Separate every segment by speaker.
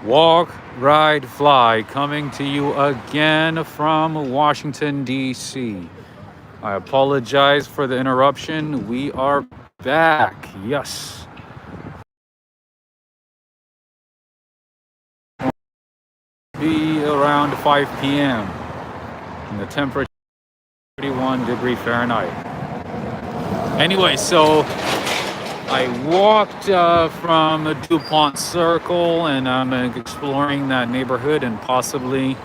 Speaker 1: Walk, ride, fly, coming to you again from Washington, D.C. I apologize for the interruption. We are back. Yes. Be around 5 p.m. and the temperature 31 degrees Fahrenheit. Anyway, so I walked from DuPont Circle and I'm exploring that neighborhood and possibly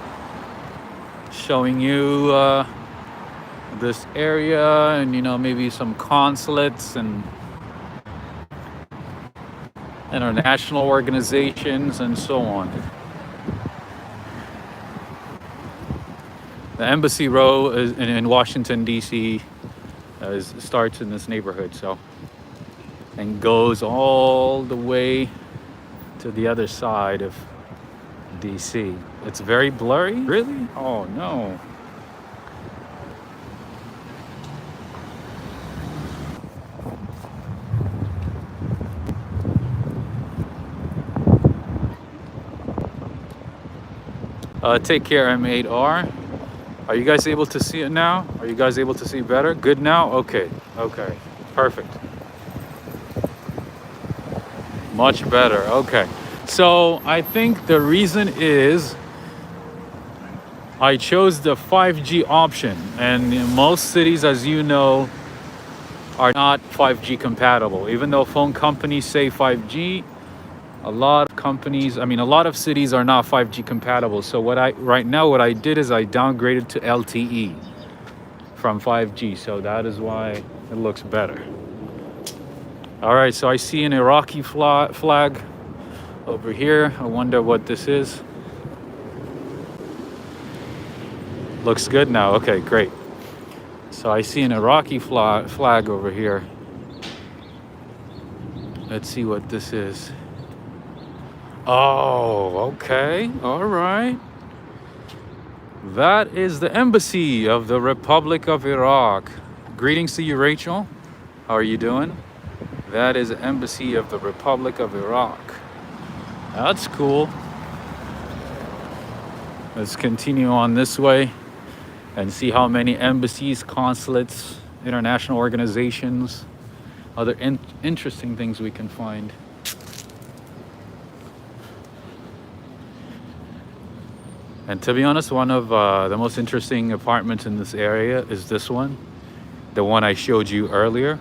Speaker 1: showing you this area and maybe some consulates and international organizations and so on. The Embassy Row is in Washington D.C. Starts in this neighborhood, and goes all the way to the other side of D.C. It's very blurry. Really? Oh no. Take care, M8R. Are you guys able to see it now? Are you guys able to see better? Good now? Okay. Perfect. Much better. Okay. So I think the reason is I chose the 5G option, and in most cities, as you know, are not 5G compatible. Even though phone companies say 5G, a lot of cities are not 5G compatible. So what I did is I downgraded to LTE from 5G. So that is why it looks better. All right, so I see an Iraqi flag over here. I wonder what this is. Looks good now. Okay, great. So I see an Iraqi flag over here. Let's see what this is. Oh, okay. All right. That is the Embassy of the Republic of Iraq. Greetings to you, Rachel. How are you doing? That is the Embassy of the Republic of Iraq. That's cool. Let's continue on this way and see how many embassies, consulates, international organizations, other interesting things we can find. And to be honest, one of the most interesting apartments in this area is this one, the one I showed you earlier.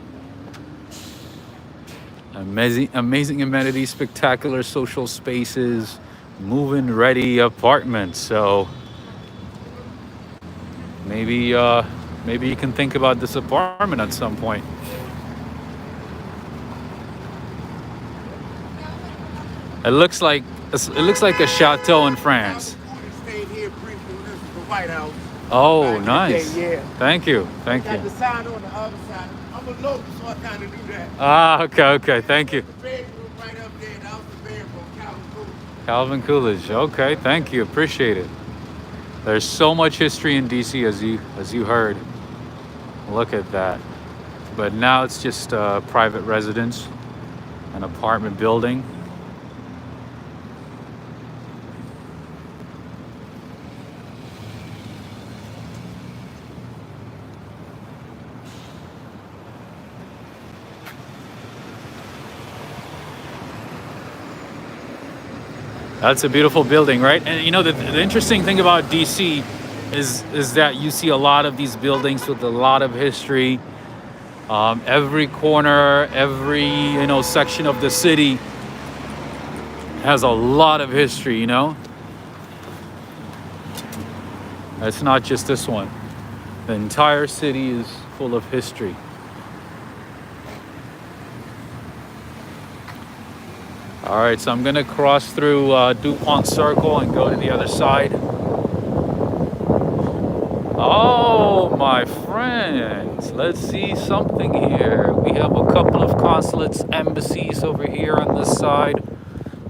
Speaker 1: Amazing amenities, spectacular social spaces, move-in ready apartments. So maybe you can think about this apartment at some point. It looks like a chateau in France.
Speaker 2: White House.
Speaker 1: Oh, nice.
Speaker 2: Yeah.
Speaker 1: Thank you.
Speaker 2: Got the sign on the other side. I'm a local, so I kind of do that.
Speaker 1: Ah, okay. Thank you.
Speaker 2: The bedroom right up there. That was the bedroom, Calvin Coolidge.
Speaker 1: Calvin Coolidge. Okay, thank you. Appreciate it. There's so much history in DC, as you heard. Look at that. But now it's just a private residence, an apartment building. That's a beautiful building, right? And the interesting thing about DC is that you see a lot of these buildings with a lot of history. Every corner, every section of the city has a lot of history. It's not just this one. The entire city is full of history. All right, so I'm gonna cross through DuPont Circle and go to the other side. Oh, my friends, let's see something here. We have a couple of consulates, embassies over here on this side.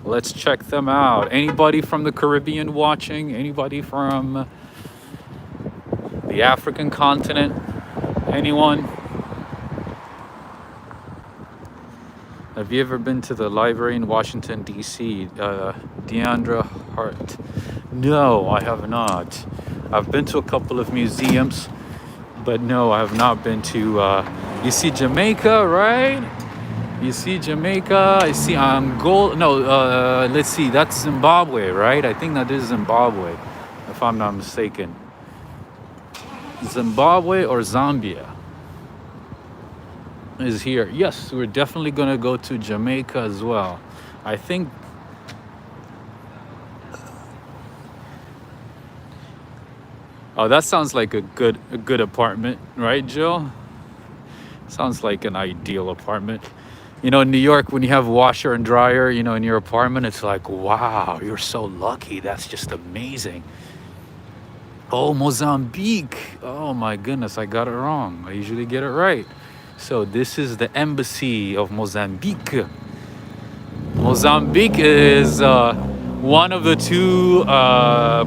Speaker 1: Let's check them out. Anybody from the Caribbean watching? Anybody from the African continent? Anyone? Have you ever been to the library in Washington, D.C.? Deandra Hart. No, I have not. I've been to a couple of museums, but no, I have not been to, you see Jamaica, right? You see Jamaica, I see Angola, no, let's see, that's Zimbabwe, right? I think that is Zimbabwe, if I'm not mistaken. Zimbabwe or Zambia is here. Yes, we're definitely gonna go to Jamaica as well. I think, oh, that sounds like a good apartment, right, Jill? Sounds like an ideal apartment. You know, in New York, when you have washer and dryer, you know, in your apartment, it's like, wow, you're so lucky. That's just amazing. Oh, Mozambique. Oh my goodness, I got it wrong. I usually get it right. So this is the embassy of Mozambique. Mozambique is one of the two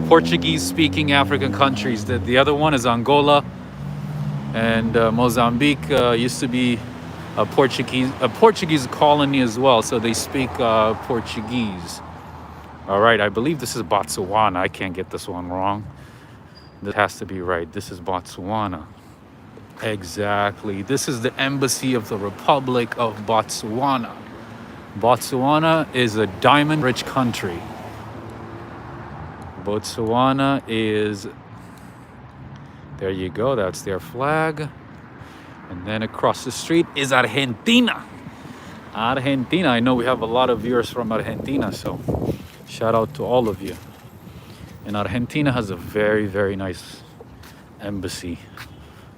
Speaker 1: Portuguese-speaking African countries. The other one is Angola. And Mozambique used to be a Portuguese colony as well, so they speak Portuguese. All right, I believe this is Botswana. I can't get this one wrong. This has to be right. This is Botswana. Exactly. This is the embassy of the Republic of Botswana. Botswana is a diamond-rich country. Botswana is, there you go, that's their flag. And then across the street is Argentina. Argentina, I know we have a lot of viewers from Argentina, so shout out to all of you. And Argentina has a very, very nice embassy.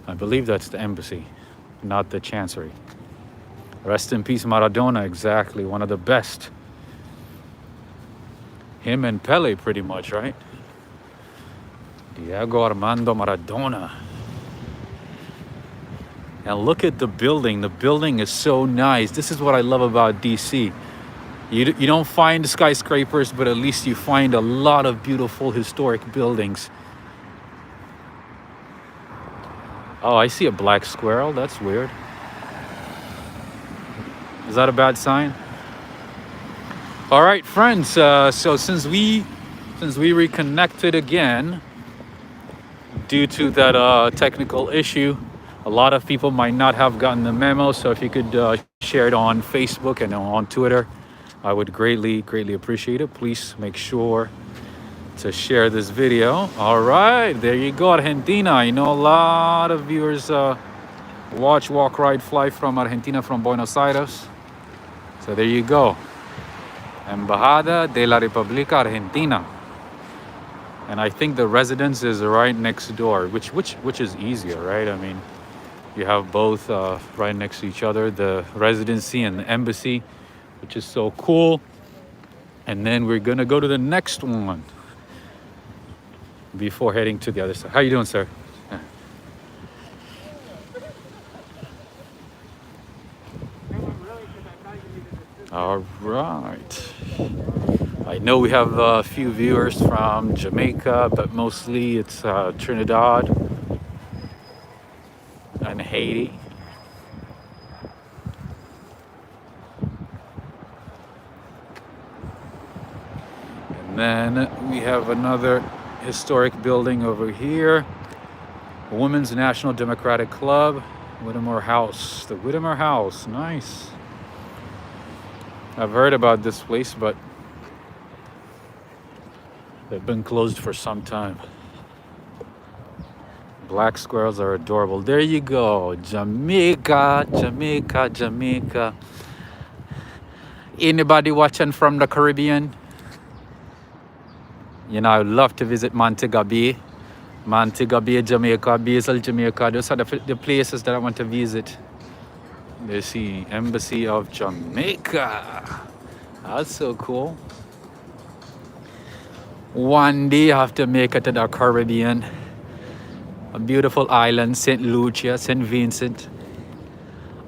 Speaker 1: I believe that's the embassy, not the chancery. Rest in peace, Maradona, exactly, one of the best. Him and Pele, pretty much, right? Diego Armando Maradona. And look at the building. The building is so nice. This is what I love about DC. You don't find skyscrapers, but at least you find a lot of beautiful historic buildings. Oh, I see a black squirrel. That's weird. Is that a bad sign? All right, friends. So since we reconnected again, due to that technical issue, a lot of people might not have gotten the memo. So if you could share it on Facebook and on Twitter, I would greatly appreciate it. Please make sure to share this video. All right, there you go, Argentina. I know a lot of viewers watch, walk, ride, fly from Argentina, from Buenos Aires. So there you go. Embajada de la República Argentina. And I think the residence is right next door, which is easier, right? I mean, you have both right next to each other, the residency and the embassy, which is so cool. And then we're gonna go to the next one before heading to the other side. How you doing, sir? All right. I know we have a few viewers from Jamaica, but mostly it's Trinidad and Haiti. And then we have another historic building over here, Women's National Democratic Club, Whittemore House. The Whittemore House, nice. I've heard about this place, but they've been closed for some time. Black squirrels are adorable. There you go, Jamaica, Jamaica, Jamaica. Anybody watching from the Caribbean? You know, I would love to visit Montego Bay. Montego Bay, Jamaica, Basel, Jamaica. Those are the places that I want to visit. There's the Embassy of Jamaica. That's so cool. One day I have to make it to the Caribbean. A beautiful island, St. Lucia, St. Vincent.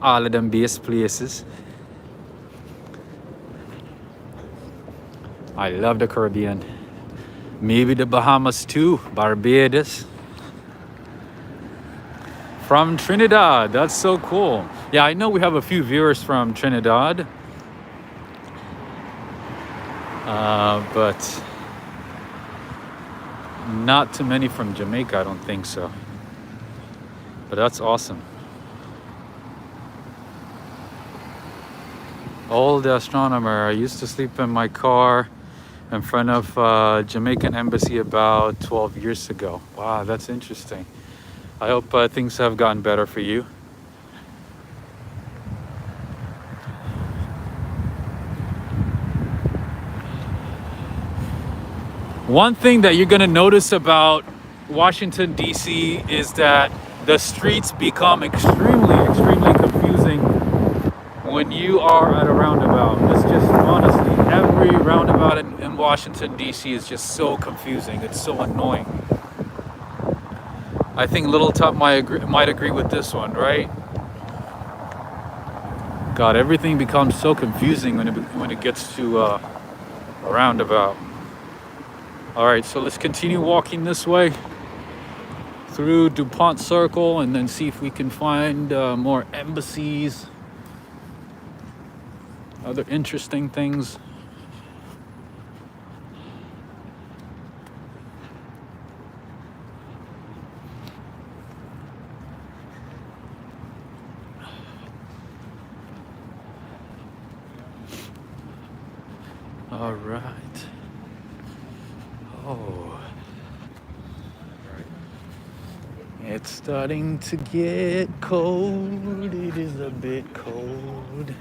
Speaker 1: All of them best places. I love the Caribbean. Maybe the Bahamas too, Barbados. From Trinidad, that's so cool. Yeah, I know we have a few viewers from Trinidad. but not too many from Jamaica, I don't think so. But that's awesome. Old astronomer. I used to sleep in my car in front of Jamaican embassy about 12 years ago. Wow, that's interesting. I hope things have gotten better for you. One thing that you're gonna notice about Washington, D.C. is that the streets become extremely confusing when you are at a roundabout. It's just honestly, every roundabout in Washington, D.C. is just so confusing. It's so annoying. I think Little Top might agree with this one, right? God, everything becomes so confusing when it gets to a roundabout. All right, so let's continue walking this way through DuPont Circle and then see if we can find more embassies, other interesting things. All right. Oh, it's starting to get cold. It is a bit cold.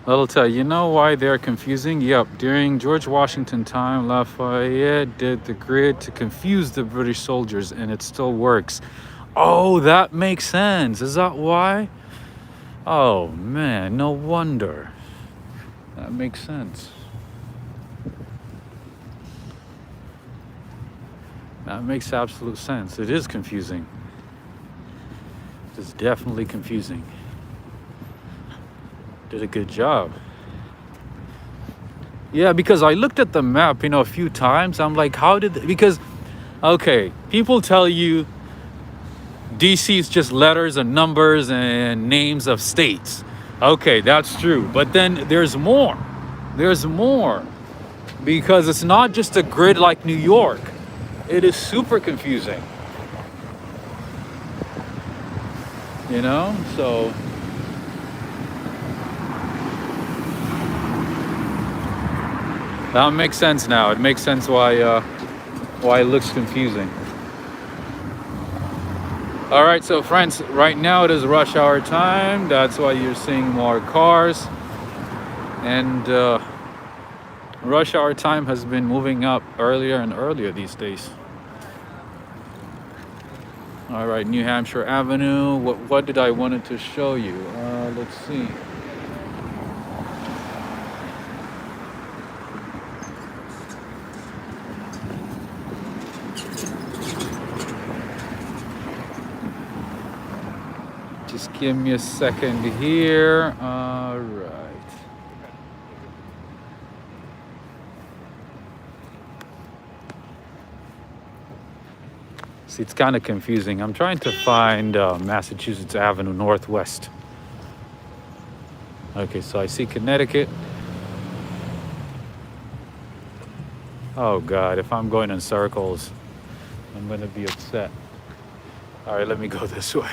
Speaker 1: I'll tell you know why they're confusing? Yep, during George Washington time, Lafayette did the grid to confuse the British soldiers, and it still works. Oh, that makes sense. Is that why? Oh man, no wonder. That makes sense. That makes absolute sense. It is confusing. It's definitely confusing. Did a good job. Yeah, because I looked at the map, a few times. I'm like, how did because okay, people tell you DC is just letters and numbers and names of states. Okay, that's true. But then there's more. There's more. Because it's not just a grid like New York. It is super confusing. So that makes sense now. It makes sense why it looks confusing. All right, so friends, right now it is rush hour time. That's why you're seeing more cars. And rush hour time has been moving up earlier and earlier these days. All right, New Hampshire Avenue. What did I wanted to show you? Let's see. Just give me a second here. All right. See, it's kind of confusing. I'm trying to find Massachusetts Avenue Northwest. Okay, so I see Connecticut. Oh God, if I'm going in circles, I'm gonna be upset. All right, let me go this way.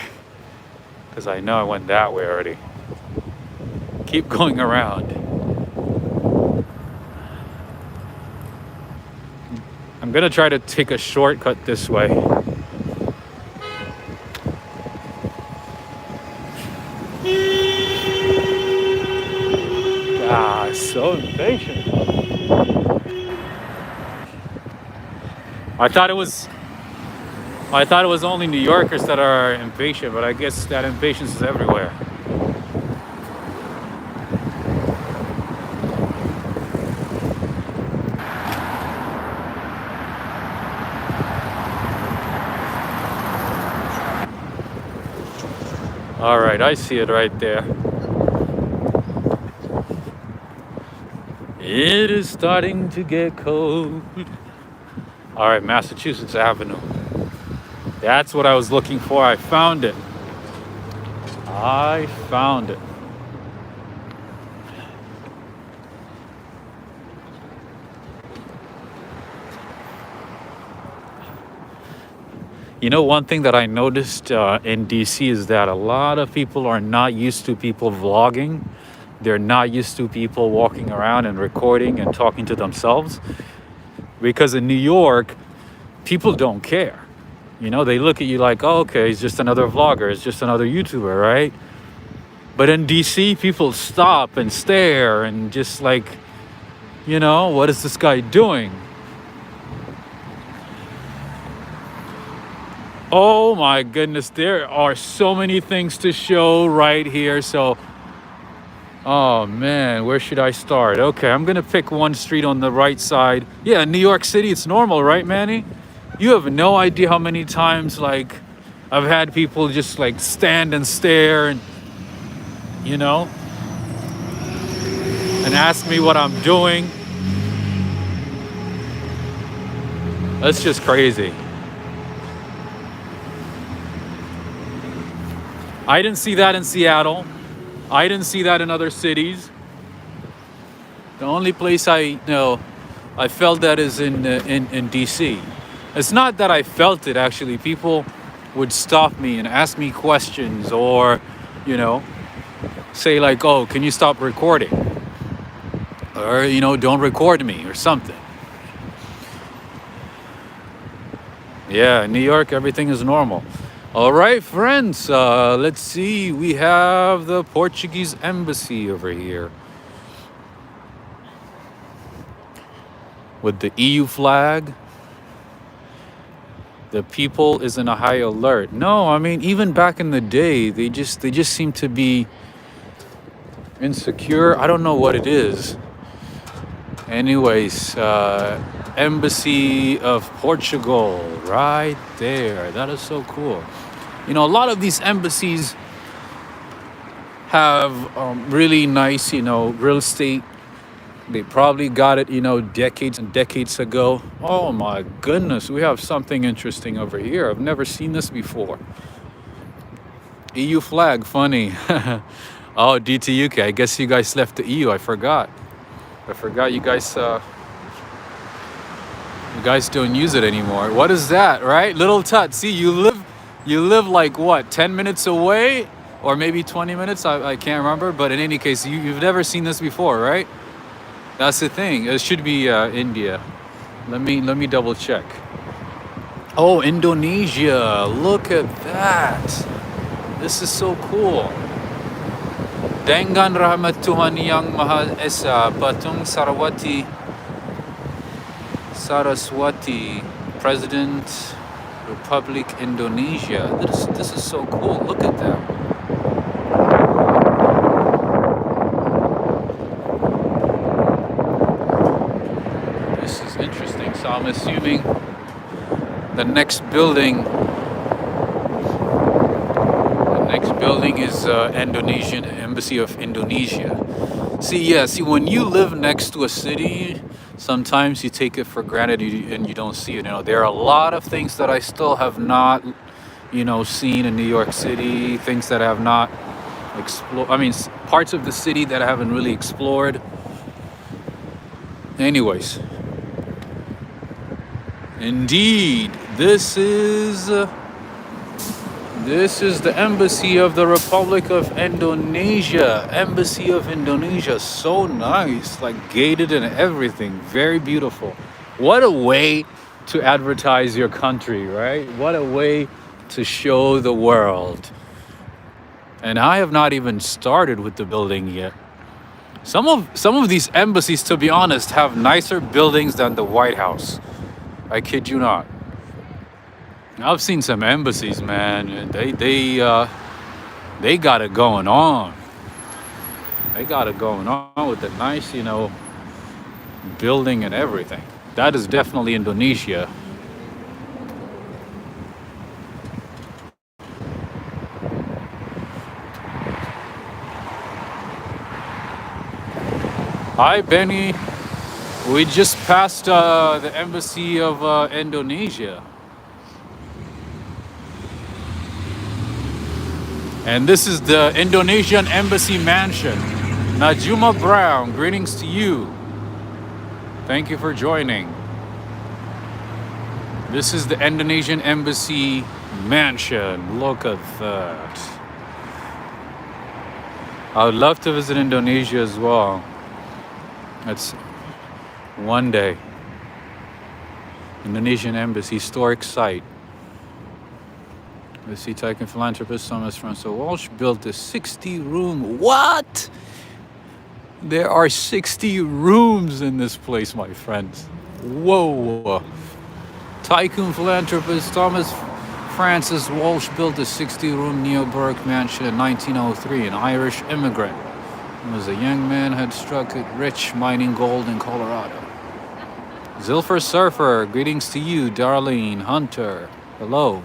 Speaker 1: Because I know I went that way already. Keep going around. I'm gonna try to take a shortcut this way. Ah, so impatient. I thought it was only New Yorkers that are impatient, but I guess that impatience is everywhere. All right, I see it right there. It is starting to get cold. All right, Massachusetts Avenue. That's what I was looking for. I found it. I found it. You know, one thing that I noticed in DC is that a lot of people are not used to people vlogging. They're not used to people walking around and recording and talking to themselves. Because in New York, people don't care. You know, they look at you like, oh, okay, it's just another vlogger, it's just another YouTuber, right? But in DC, people stop and stare and just like, you know, what is this guy doing? Oh my goodness, there are so many things to show right here. So, oh man, where should I start? Okay, I'm gonna pick one street on the right side. Yeah, in New York City, it's normal, right, Manny? You have no idea how many times, like, I've had people just like stand and stare and, you know, and ask me what I'm doing. That's just crazy. I didn't see that in Seattle. I didn't see that in other cities. The only place I know I felt that is in DC. It's not that I felt it actually. People would stop me and ask me questions, or, you know, say like, "Oh, can you stop recording?" Or, you know, "Don't record me," or something. Yeah, in New York, everything is normal. All right, friends, let's see. We have the Portuguese embassy over here with the EU flag. The people is in a high alert. No, I mean, even back in the day, they just seem to be insecure. I don't know what it is. Anyways, embassy of Portugal right there. That is so cool. You know, a lot of these embassies have really nice, you know, real estate. They probably got it, you know, decades and decades ago. Oh my goodness, we have something interesting over here. I've never seen this before. EU flag, funny. Oh, DTUK, I guess you guys left the EU. I forgot you guys don't use it anymore. What is that, right? Little Tut. See, you live like what, 10 minutes away, or maybe 20 minutes? I can't remember. But in any case, you've never seen this before, right? That's the thing. It should be India. Let me double check. Oh, Indonesia. Look at that. This is so cool. Dengan rahmat Tuhan Yang Maha Esa, Patung Saraswati, President, Republic Indonesia. This is so cool. Look at that. This is interesting. So I'm assuming the next building is Indonesian Embassy of Indonesia. See, when you live next to a city, sometimes you take it for granted and you don't see it. You know, there are a lot of things that I still have not, you know, seen in New York City. Things that I have not explored. I mean, parts of the city that I haven't really explored. Anyways, indeed, this is the Embassy of the Republic of Indonesia. Embassy of Indonesia. So nice. Like gated and everything. Very beautiful. What a way to advertise your country, right? What a way to show the world. And I have not even started with the building yet. Some of these embassies, to be honest, have nicer buildings than the White House. I kid you not. I've seen some embassies, man, and they got it going on. They got it going on with the nice, you know, building and everything. That is definitely Indonesia. Hi, Benny. We just passed the embassy of Indonesia. And this is the Indonesian Embassy Mansion. Najuma Brown, greetings to you. Thank you for joining. This is the Indonesian Embassy Mansion. Look at that. I would love to visit Indonesia as well. It's one day. Indonesian Embassy, historic site. The sea tycoon philanthropist Thomas Francis Walsh built a 60-room. What? There are 60 rooms in this place, my friends. Whoa. Tycoon philanthropist Thomas Francis Walsh built a 60-room Neoburg mansion in 1903. An Irish immigrant who was a young man had struck it rich mining gold in Colorado. Zilfer Surfer, greetings to you. Darlene Hunter, hello.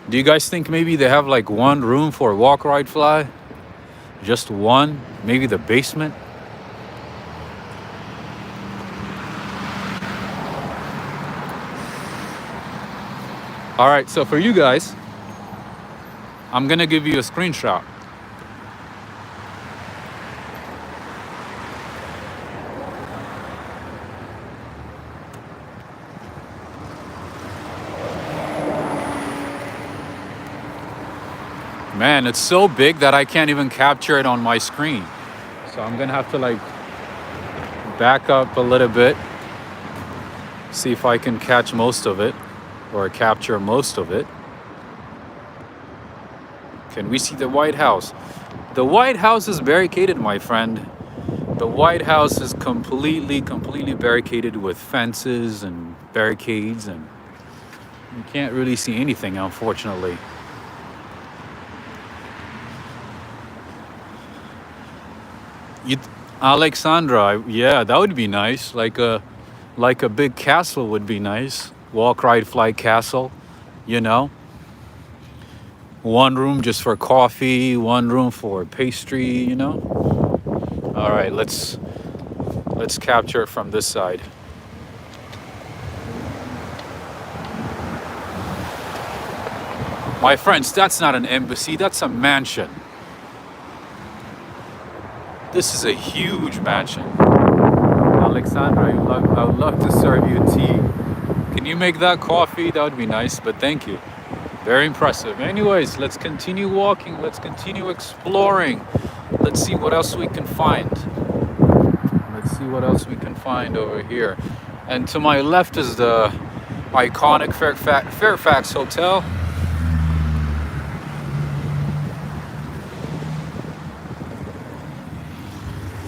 Speaker 1: Do you guys think maybe they have like one room for walk, ride, fly? Just one? Maybe the basement? All right, so for you guys, I'm gonna give you a screenshot. Man, it's so big that I can't even capture it on my screen. So I'm gonna have to like back up a little bit, see if I can catch most of it or capture most of it. Can we see the White House? The White House is barricaded, my friend. The White House is completely barricaded with fences and barricades, and you can't really see anything, unfortunately. Alexandra, yeah, that would be nice. Like a big castle would be nice. Walk, ride, fly castle, you know. One room just for coffee, one room for pastry, you know. All right, let's capture it from this side. My friends, that's not an embassy, that's a mansion. This is a huge mansion. Alexandra, I would love to serve you tea. Can you make that coffee? That would be nice, but thank you. Very impressive. Anyways, let's continue walking. Let's continue exploring. Let's see what else we can find. Let's see what else we can find over here. And to my left is the iconic Fairfax Hotel.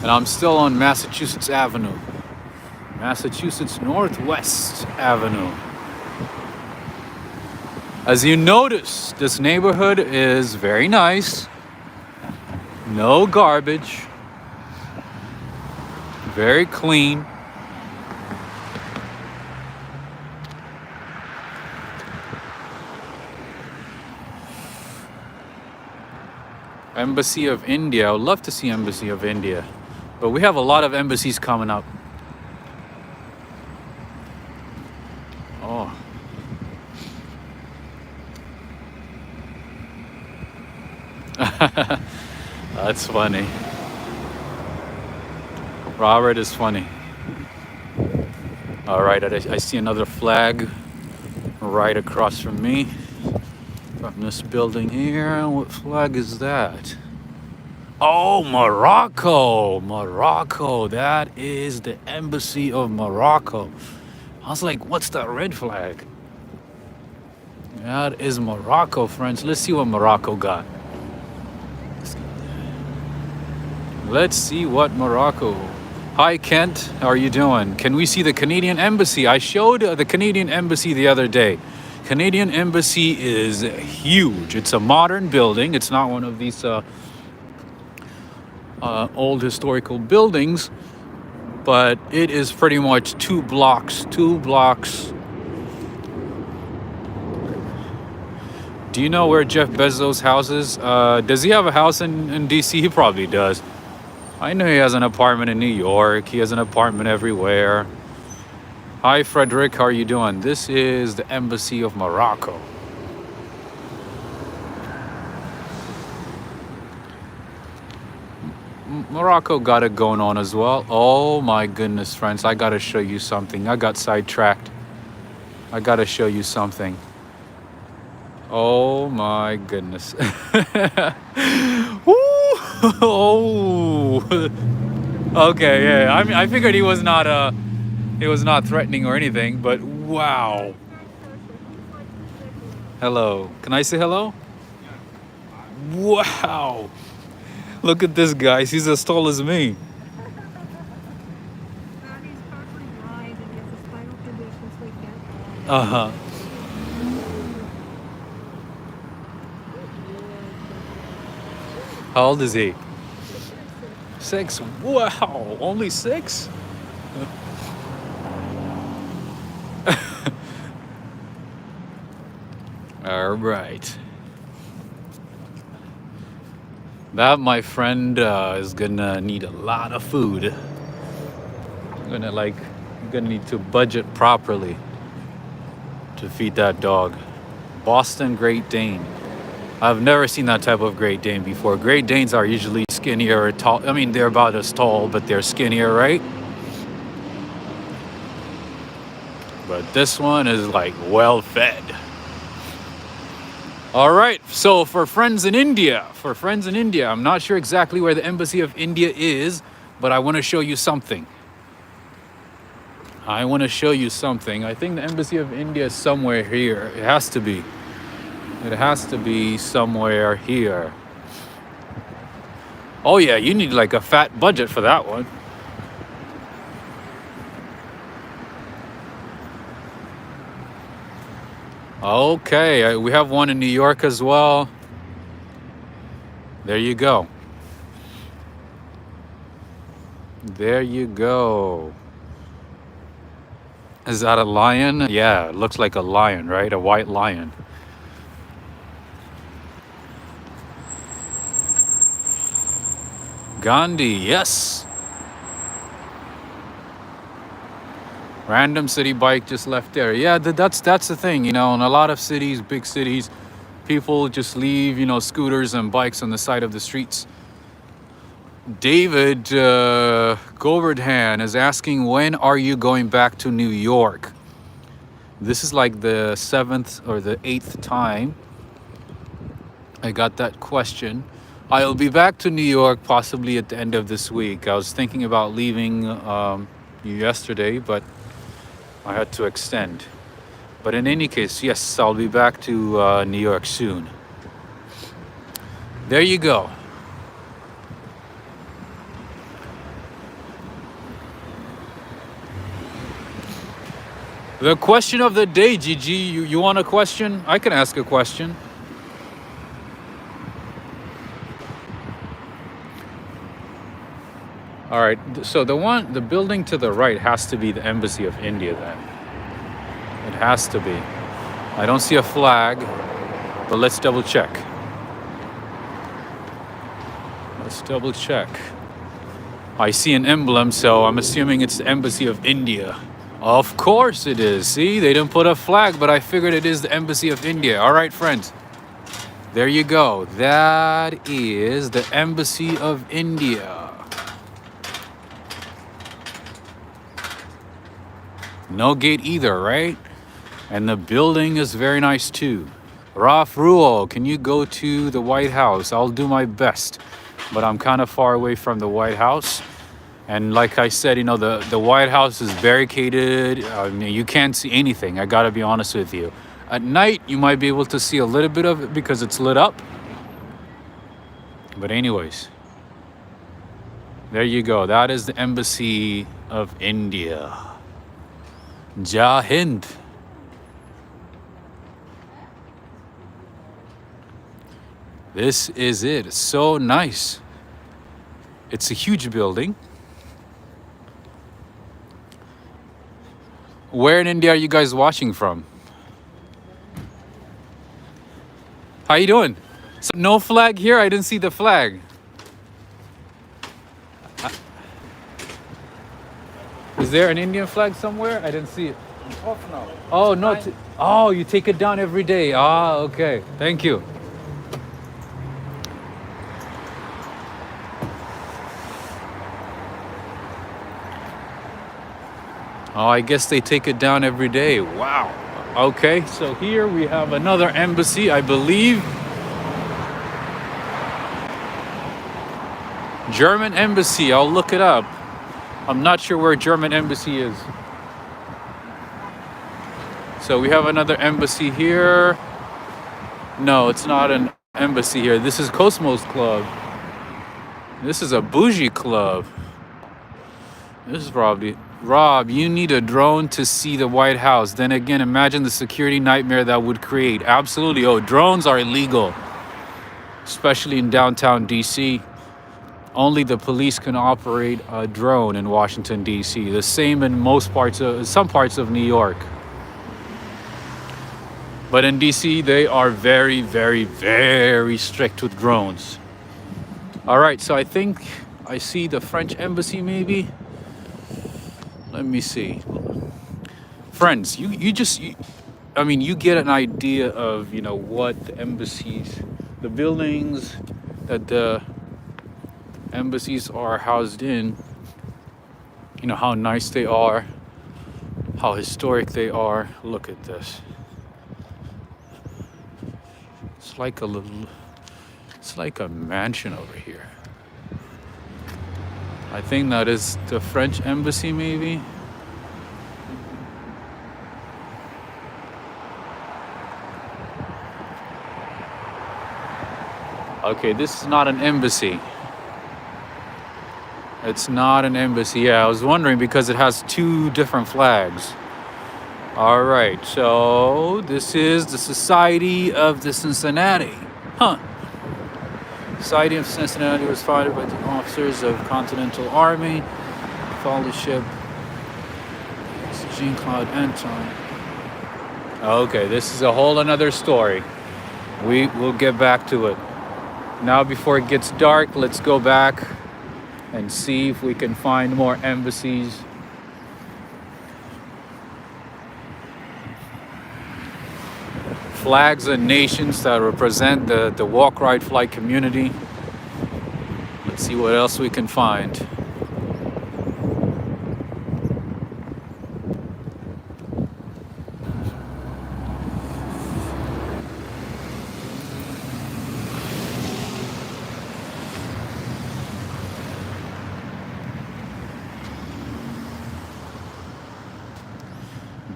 Speaker 1: And I'm still on Massachusetts Avenue. Massachusetts Northwest Avenue. As you notice, this neighborhood is very nice. No garbage. Very clean. Embassy of India. I would love to see Embassy of India. But we have a lot of embassies coming up. Oh. That's funny. Robert is funny. All right, I see another flag right across from me. From this building here. What flag is that? Oh, Morocco. Morocco. That is the Embassy of Morocco. I was like, what's that red flag? That is Morocco, friends. Let's see what Morocco got. Let's see what Morocco. Hi, Kent. How are you doing? Can we see the Canadian Embassy? I showed the Canadian Embassy the other day. Canadian Embassy is huge. It's a modern building. It's not one of these old historical buildings, but it is pretty much two blocks. Do you know where Jeff Bezos' house is? Does he have a house in DC? He probably does. I know he has an apartment in New York. He has an apartment everywhere. Hi, Frederick. How are you doing? This is the Embassy of Morocco. Morocco got it going on as well. Oh my goodness, friends. I got to show you something. I got sidetracked. I got to show you something. Oh my goodness. Woo! Oh. Okay, yeah. I mean, I figured he was not threatening or anything, but wow. Hello. Can I say hello? Wow. Look at this guy. He's as tall as me.
Speaker 3: He's partially blind and he has a spinal condition, so he can't.
Speaker 1: Uh-huh. How old is he? 6. Wow. Only 6? All right. That, my friend, is gonna need a lot of food. I'm gonna need to budget properly to feed that dog. Boston Great Dane. I've never seen that type of Great Dane before. Great Danes are usually skinnier or tall. I mean, they're about as tall, but they're skinnier, right? But this one is like well fed. All right, so for friends in India, I'm not sure exactly where the Embassy of India is, but I want to show you something. I think the Embassy of India is somewhere here. It has to be. It has to be somewhere here. Oh yeah, you need like a fat budget for that one. Okay, we have one in New York as well. There you go. There you go. Is that a lion? Yeah, it looks like a lion, right? A white lion. Gandhi, yes. Random city bike just left there. Yeah, that's the thing, you know, in a lot of cities, big cities, people just leave, you know, scooters and bikes on the side of the streets. David Govardhan is asking, when are you going back to New York? This is like the 7th or the 8th time I got that question. I'll be back to New York possibly at the end of this week. I was thinking about leaving yesterday, but I had to extend. But in any case, yes, I'll be back to New York soon. There you go. The question of the day, Gigi. You want a question? I can ask a question. All right, so the building to the right has to be the Embassy of India then. It has to be. I don't see a flag, but let's double check. Let's double check. I see an emblem, so I'm assuming it's the Embassy of India. Of course it is. See, they didn't put a flag, but I figured it is the Embassy of India. All right, friends. There you go. That is the Embassy of India. No gate either, right? And the building is very nice too. Raf Ruo, can you go to the White House? I'll do my best, but I'm kind of far away from the White House. And like I said, you know, the White House is barricaded. I mean, you can't see anything. I gotta be honest with you. At night, you might be able to see a little bit of it because it's lit up. But anyways, there you go. That is the Embassy of India. Jai Hind. This is it. It's so nice. It's a huge building. Where in India are you guys watching from? How you doing? So no flag here? I didn't see the flag. Is there an Indian flag somewhere? I didn't see it.
Speaker 2: Off now.
Speaker 1: Oh, no. Oh, you take it down every day. Ah, okay. Thank you. Oh, I guess they take it down every day. Wow. Okay, so here we have another embassy, I believe. German embassy. I'll look it up. I'm not sure where German embassy is. So we have another embassy here. No, it's not an embassy here. This is Cosmos Club. This is a bougie club. This is probably... Rob, you need a drone to see the White House. Then again, imagine the security nightmare that would create. Absolutely. Oh, drones are illegal, especially in downtown DC. Only the police can operate a drone in Washington, D.C. The same in some parts of New York. But in D.C., they are very, very, very strict with drones. All right, so I think I see the French embassy maybe. Let me see. Friends, you get an idea of, what the embassies, the buildings that the embassies are housed in, how nice they are, how historic they are. Look at this. It's like a mansion over here. I think that is the French embassy maybe. Okay, this is not an embassy. It's not an embassy. Yeah, I was wondering because it has two different flags. All right, so this is the Society of the Cincinnati. Huh. Society of Cincinnati was founded by the officers of Continental Army, Fellowship, Jean-Claude Anton. Okay, this is a whole another story. We will get back to it. Now, before it gets dark, let's go back and see if we can find more embassies. Flags and nations that represent the walk, ride, fly community. Let's see what else we can find.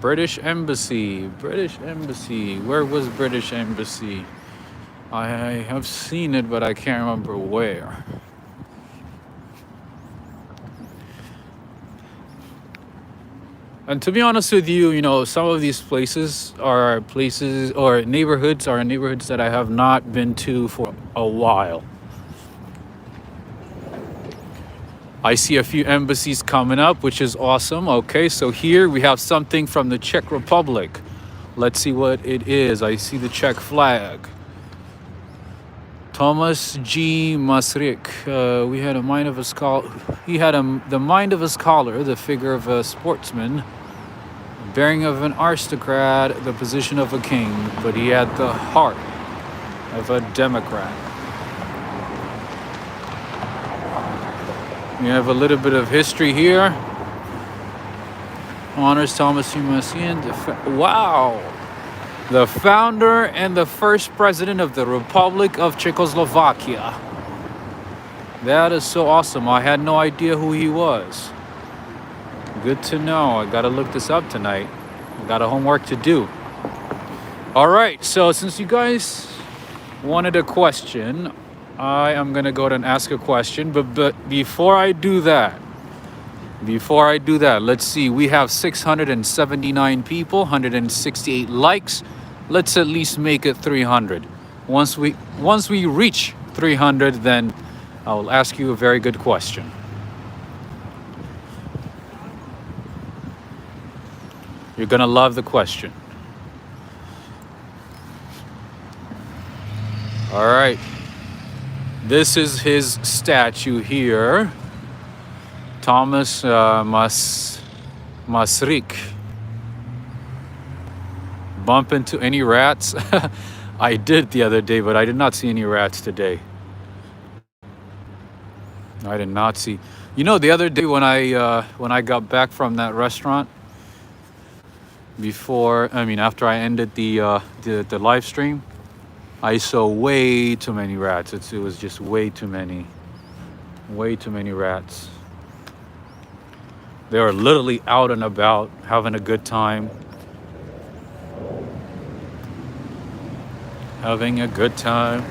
Speaker 1: British Embassy. Where was British Embassy? I have seen it, but I can't remember where. And to be honest with you, some of these places or neighborhoods are neighborhoods that I have not been to for a while. I see a few embassies coming up, which is awesome. Okay, so here we have something from the Czech Republic. Let's see what it is. I see the Czech flag. Thomas G. Masaryk. He had the mind of a scholar, the figure of a sportsman, bearing of an aristocrat, the position of a king, but he had the heart of a democrat. We have a little bit of history here. Honors Thomas G. Masaryk. Wow! The founder and the first president of the Republic of Czechoslovakia. That is so awesome. I had no idea who he was. Good to know. I gotta look this up tonight. I got a homework to do. All right, so since you guys wanted a question, I am gonna go ahead and ask a question, but before I do that, let's see, we have 679 people, 168 likes. Let's at least make it 300. Once we reach 300, then I will ask you a very good question. You're gonna love the question. All right. This is his statue here. Thomas Masrik. Bump into any rats? I did the other day, but I did not see any rats today. I did not see. You know, the other day when I got back from that restaurant, after I ended the live stream, I saw way too many rats. It was just way too many rats. They were literally out and about, having a good time. Having a good time.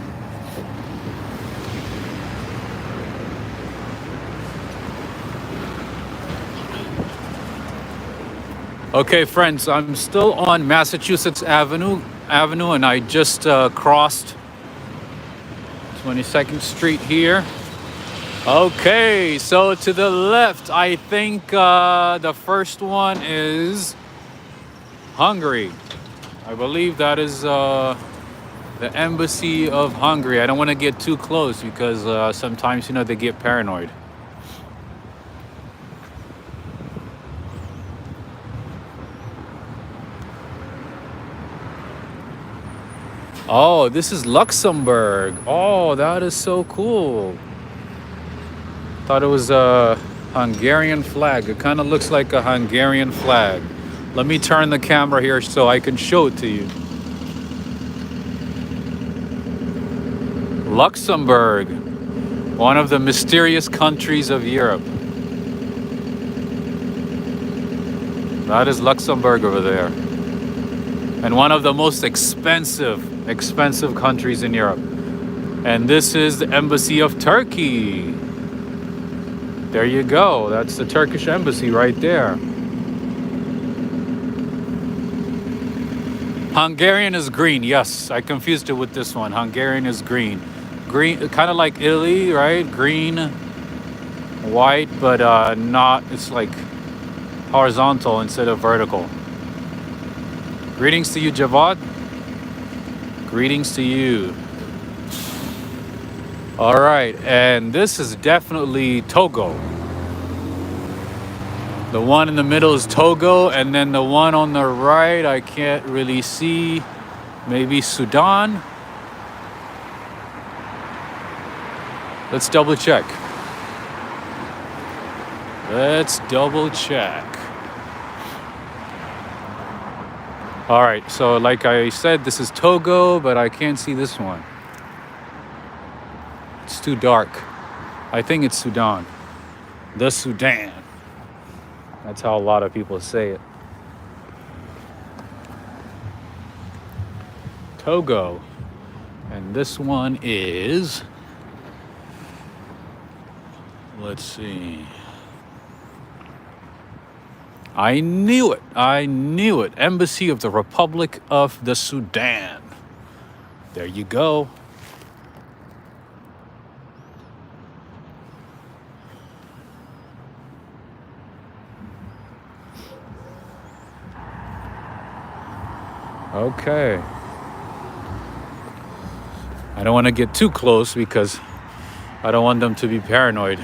Speaker 1: Okay, friends, I'm still on Massachusetts Avenue, and I just crossed 22nd Street here. Okay, so to the left, I think the first one is Hungary. I believe that is the Embassy of Hungary. I don't want to get too close because sometimes, they get paranoid. Oh, this is Luxembourg. Oh, that is so cool. Thought it was a Hungarian flag. It kind of looks like a Hungarian flag. Let me turn the camera here so I can show it to you. Luxembourg, one of the mysterious countries of Europe. That is Luxembourg over there. And one of the most expensive countries in Europe. And this is the Embassy of Turkey. There you go. That's the Turkish embassy right there. Hungarian is green. Yes, I confused it with this one. Hungarian is green. Green, kind of like Italy, right? Green, white, but not, it's like horizontal instead of vertical. Greetings to you, Javad. Greetings to you. All right, and this is definitely Togo. The one in the middle is Togo, and then the one on the right, I can't really see. Maybe Sudan? Let's double check. Let's double check. All right, so like I said, this is Togo, but I can't see this one. It's too dark. I think it's Sudan. The Sudan. That's how a lot of people say it. Togo. And this one is... Let's see. I knew it. Embassy of the Republic of the Sudan. There you go. Okay. I don't want to get too close because I don't want them to be paranoid.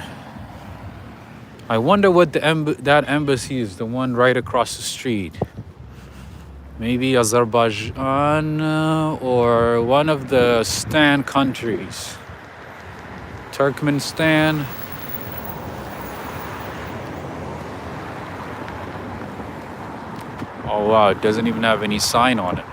Speaker 1: I wonder what that embassy is, the one right across the street. Maybe Azerbaijan or one of the Stan countries. Turkmenistan. Oh wow, it doesn't even have any sign on it.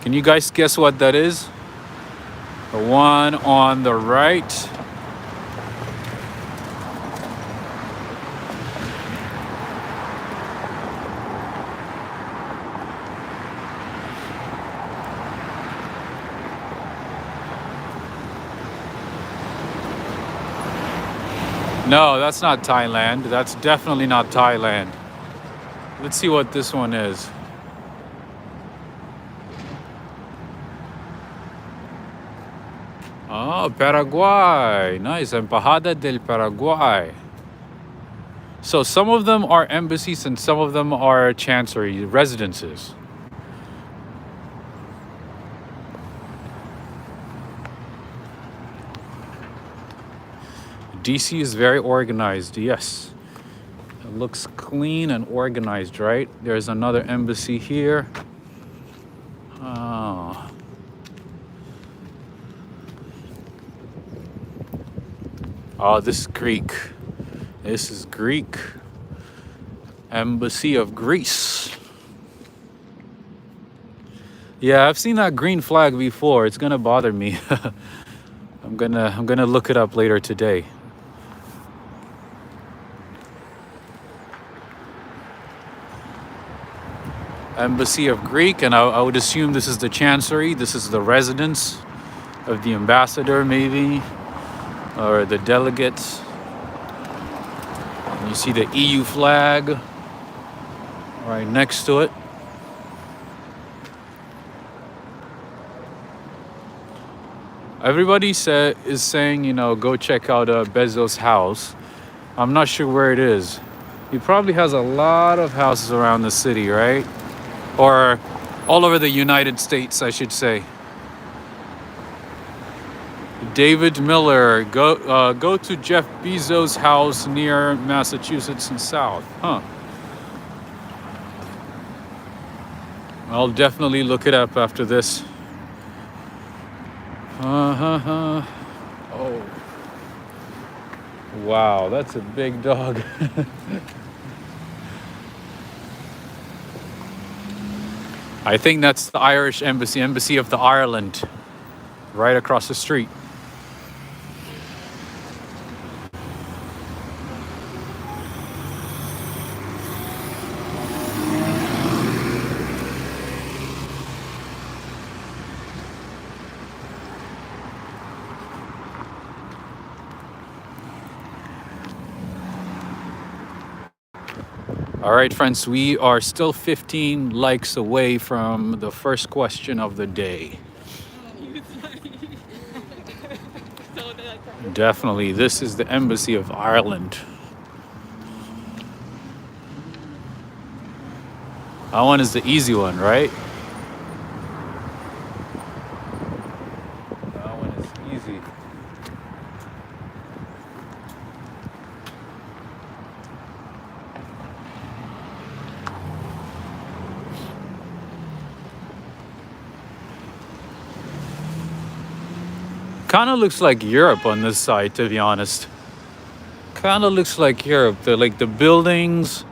Speaker 1: Can you guys guess what that is? The one on the right. No, that's not Thailand. That's definitely not Thailand. Let's see what this one is. Oh, Paraguay. Nice. Embajada del Paraguay. So some of them are embassies and some of them are chancery residences. DC is very organized, yes. It looks clean and organized, right? There's another embassy here. Oh. Oh, this is Greek. This is Greek. Embassy of Greece. Yeah, I've seen that green flag before. It's gonna bother me. I'm gonna look it up later today. Embassy of Greek, and I would assume this is the chancery. This is the residence of the ambassador, maybe, or the delegates. And you see the EU flag right next to it. Everybody is saying, you know, go check out Bezos' house. I'm not sure where it is. He probably has a lot of houses around the city, right? Or all over the United States, I should say. David Miller, go to Jeff Bezos' house near Massachusetts and South. Huh. I'll definitely look it up after this. Oh. Wow, that's a big dog. I think that's the Irish embassy, Embassy of the Ireland, right across the street. All right, friends, we are still 15 likes away from the first question of the day. Definitely, this is the Embassy of Ireland. That one is the easy one, right? That one is easy. Kind of looks like Europe on this side, to be honest. Kind of looks like Europe. The buildings,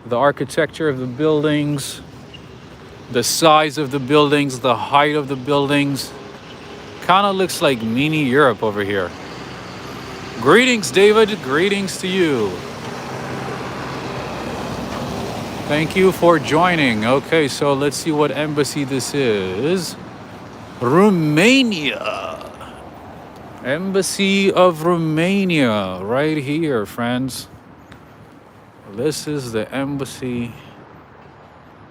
Speaker 1: the architecture of the buildings, the size of the buildings, the height of the buildings. Kind of looks like mini Europe over here. Greetings, David. Greetings to you. Thank you for joining. Okay, so let's see what embassy this is. Romania. Embassy of Romania, right here, friends. This is the Embassy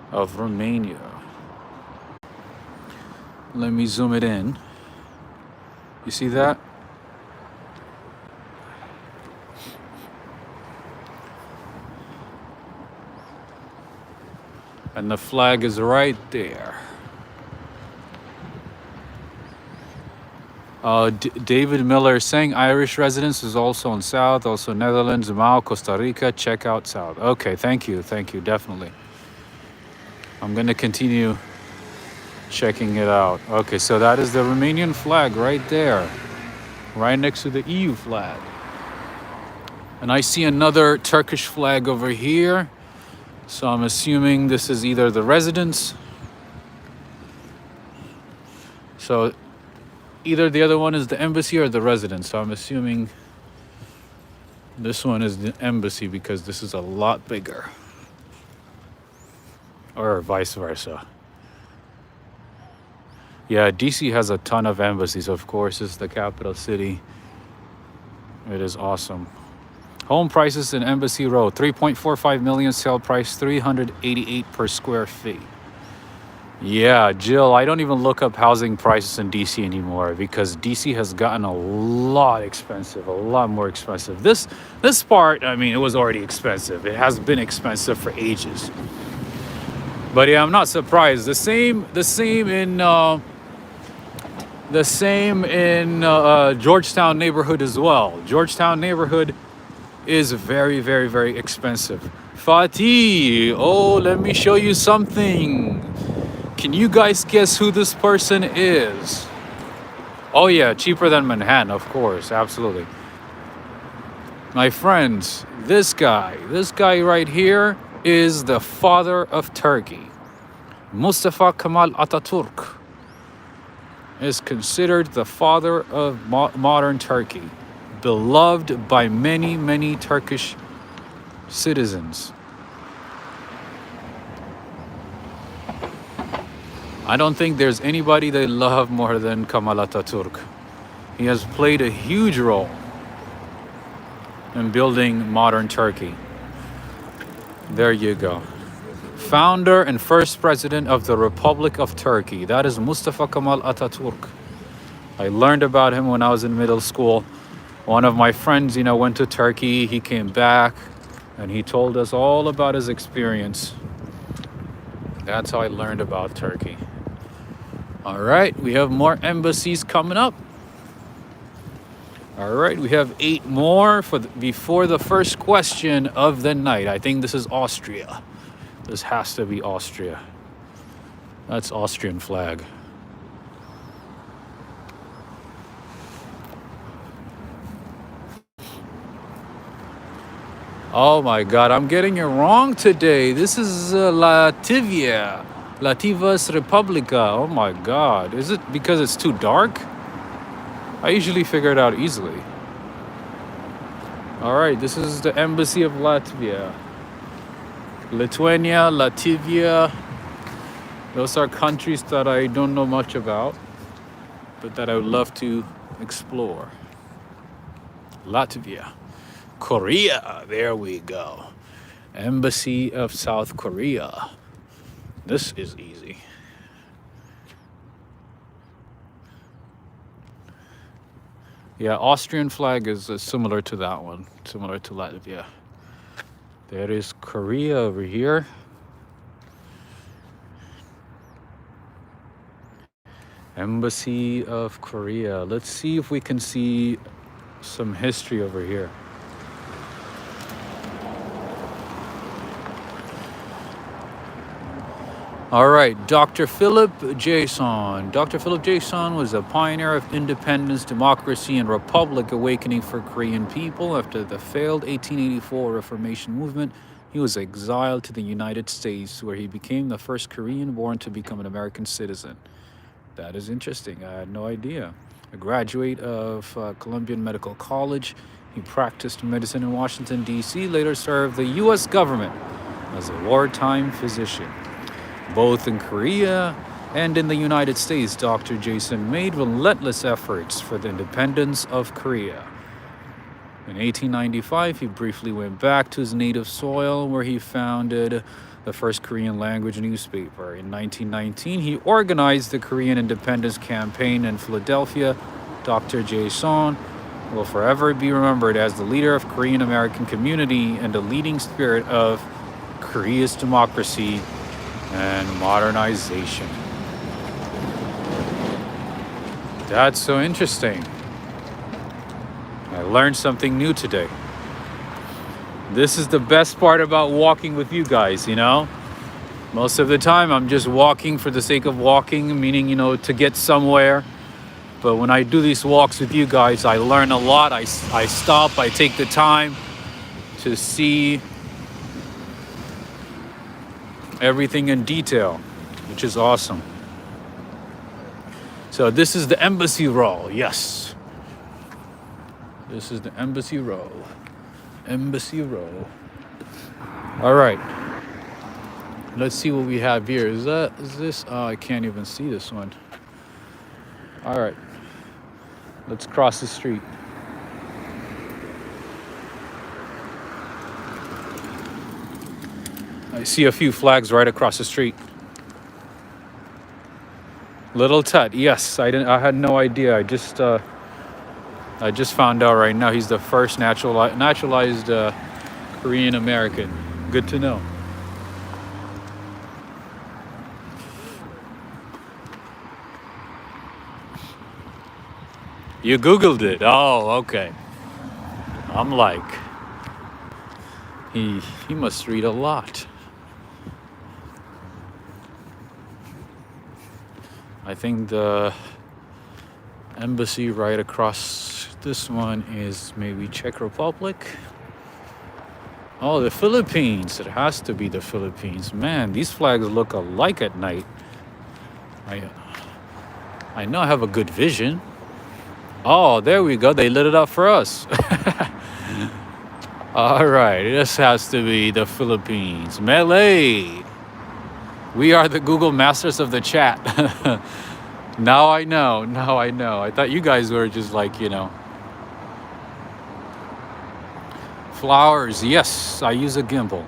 Speaker 1: of Romania. Let me zoom it in. You see that? And the flag is right there. David Miller saying Irish residence is also in South, also Netherlands, Mao, Costa Rica. Check out South. Okay, thank you, definitely. I'm going to continue checking it out. Okay, so that is the Romanian flag right there, right next to the EU flag. And I see another Turkish flag over here. So I'm assuming this is either the residence. So either the other one is the embassy or the residence. So I'm assuming this one is the embassy because this is a lot bigger. Or vice versa. Yeah, DC has a ton of embassies, of course. It's the capital city. It is awesome. Home prices in Embassy Row, 3.45 million, sale price 388 per square feet. Yeah, Jill, I don't even look up housing prices in DC anymore because DC has gotten a lot expensive, a lot more expensive. This part, I mean, it was already expensive. It has been expensive for ages. But yeah, I'm not surprised. The same in Georgetown neighborhood as well. Georgetown neighborhood is very, very, very expensive. Fatih, oh, let me show you something. Can you guys guess who this person is? Oh yeah, cheaper than Manhattan, of course, absolutely. My friends, this guy right here is the father of Turkey. Mustafa Kemal Atatürk is considered the father of modern Turkey, beloved by many, many Turkish citizens. I don't think there's anybody they love more than Kemal Atatürk. He has played a huge role in building modern Turkey. There you go. Founder and first president of the Republic of Turkey. That is Mustafa Kemal Atatürk. I learned about him when I was in middle school. One of my friends, went to Turkey. He came back and he told us all about his experience. That's how I learned about Turkey. All right, we have more embassies coming up. All right, we have 8 more before the first question of the night. I think this is Austria. This has to be Austria. That's Austrian flag. Oh my God, I'm getting it wrong today. This is Latvia. Latvijas Republika. Oh my God. Is it because it's too dark? I usually figure it out easily. All right, this is the embassy of Latvia. Lithuania, Latvia. Those are countries that I don't know much about, but that I would love to explore. Latvia. Korea. There we go. Embassy of South Korea. This is easy. Yeah, Austrian flag is similar to that one, similar to Latvia. There is Korea over here. Embassy of Korea. Let's see if we can see some history over here. All right, Dr. Philip Jason. Dr. Philip Jason was a pioneer of independence, democracy, and republic awakening for Korean people. After the failed 1884 Reformation movement, he was exiled to the United States, where he became the first Korean born to become an American citizen. That is interesting. I had no idea. A graduate of Columbia Medical College, he practiced medicine in Washington, D.C., later served the U.S. government as a wartime physician. Both in Korea and in the United States, Dr. Jason made relentless efforts for the independence of Korea. In 1895, he briefly went back to his native soil, where he founded the first Korean language newspaper. In 1919, he organized the Korean independence campaign in Philadelphia. Dr. Jason will forever be remembered as the leader of Korean American community and the leading spirit of Korea's democracy and modernization. That's so interesting. I learned something new today. This is the best part about walking with you guys, Most of the time I'm just walking for the sake of walking, meaning, to get somewhere. But when I do these walks with you guys, I learn a lot. I stop, I take the time to see everything in detail, which is awesome. So this is the embassy row. Yes. This is the embassy row. Embassy row. All right. Let's see what we have here. Is this? Oh, I can't even see this one. All right. Let's cross the street. I see a few flags right across the street. Little Tut. Yes, I didn't. I had no idea. I just found out right now. He's the first naturalized Korean American. Good to know. You Googled it. Oh, okay. I'm like, he must read a lot. I think the embassy right across this one is maybe Czech Republic. Oh, the Philippines. It has to be the Philippines. Man, these flags look alike at night. I I know I have a good vision. Oh, there we go. They lit it up for us. All right, this has to be the Philippines. Melee. We are the Google masters of the chat. Now I know. Now I know. I thought you guys were just like, flowers. Yes, I use a gimbal.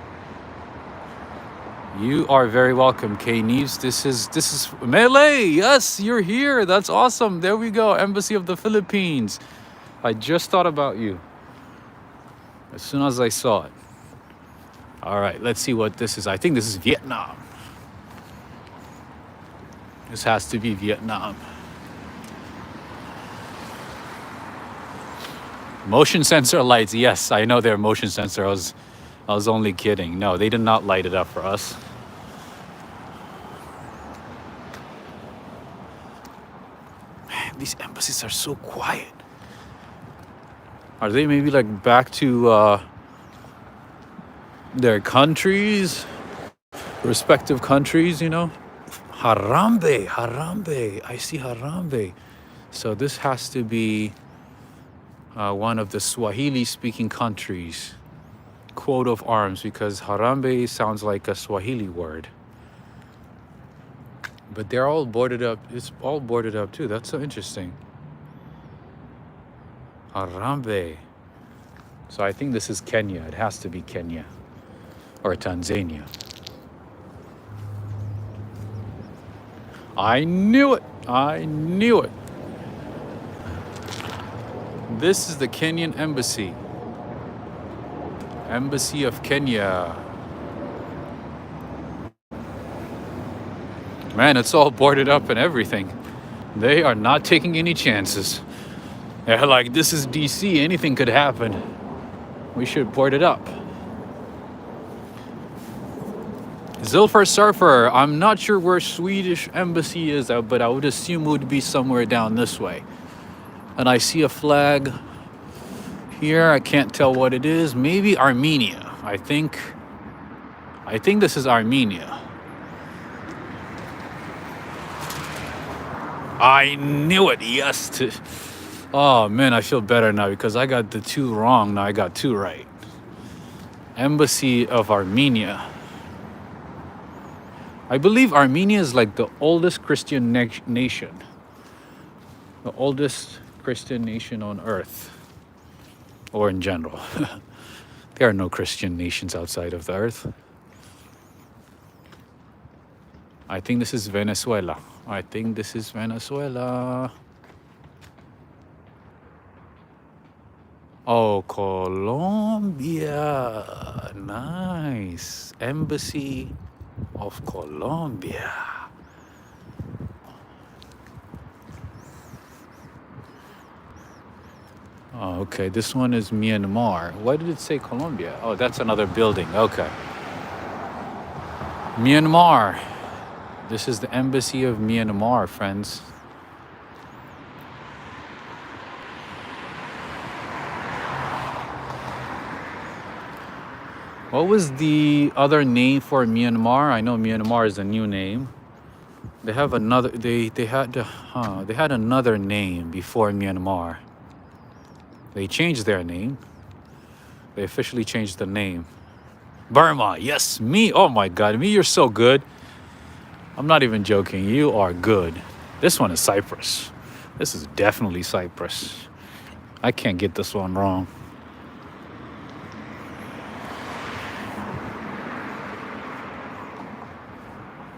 Speaker 1: You are very welcome, K Neves. This is Melee. Yes, you're here. That's awesome. There we go. Embassy of the Philippines. I just thought about you as soon as I saw it. All right, let's see what this is. I think this is Vietnam. This has to be Vietnam. Motion sensor lights. Yes, I know they're motion sensor. I was only kidding. No, they did not light it up for us. Man, these embassies are so quiet. Are they maybe like back to their countries, respective countries, Harambe, Harambe. I see Harambe. So this has to be one of the Swahili-speaking countries. Quote of arms, because Harambe sounds like a Swahili word. But they're all boarded up. It's all boarded up too. That's so interesting. Harambe. So I think this is Kenya. It has to be Kenya or Tanzania. I knew it. I knew it. This is the Kenyan embassy. Embassy of Kenya. Man, it's all boarded up and everything. They are not taking any chances. They're like, this is DC. Anything could happen. We should board it up. Zilfer Surfer, I'm not sure where Swedish embassy is, but I would assume it would be somewhere down this way. And I see a flag here. I can't tell what it is. Maybe Armenia. I think this is Armenia. I knew it. Yes. Oh man, I feel better now because I got the two wrong. Now I got two right. Embassy of Armenia. I believe Armenia is like the oldest Christian nation. The oldest Christian nation on earth. Or in general. There are no Christian nations outside of the earth. I think this is Venezuela. I think this is Venezuela. Oh, Colombia. Nice. Embassy of Colombia. Oh, okay. This one is Myanmar. Why did it say Colombia? Oh, that's another building. Okay. Myanmar. This is the embassy of Myanmar, friends. What was the other name for Myanmar? I know Myanmar is a new name. They have another. They had another name before Myanmar. They changed their name. They officially changed the name. Burma. Yes, me. Oh my God, me. You're so good. I'm not even joking. You are good. This one is Cyprus. This is definitely Cyprus. I can't get this one wrong.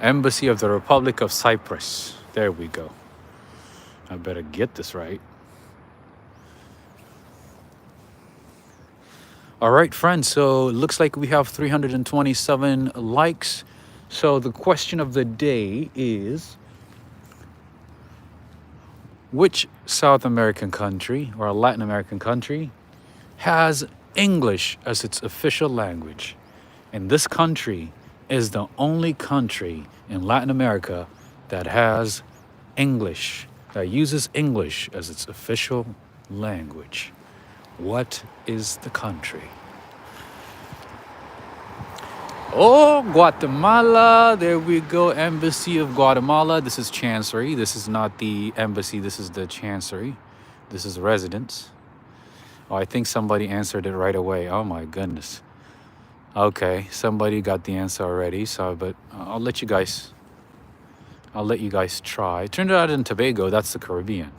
Speaker 1: Embassy of the Republic of Cyprus. There we go. I better get this right. All right, friends. So it looks like we have 327 likes. So the question of the day is, which South American country or Latin American country has English as its official language? And this country is the only country in Latin America that has English, that uses English as its official language. What is the country? Oh, Guatemala. There we go. Embassy of Guatemala. This is Chancery. This is not the embassy. This is the Chancery. This is residence. Oh, I think somebody answered it right away. Oh my goodness. Okay, somebody got the answer already. So, but I'll let you guys try. Trinidad and Tobago, that's the Caribbean.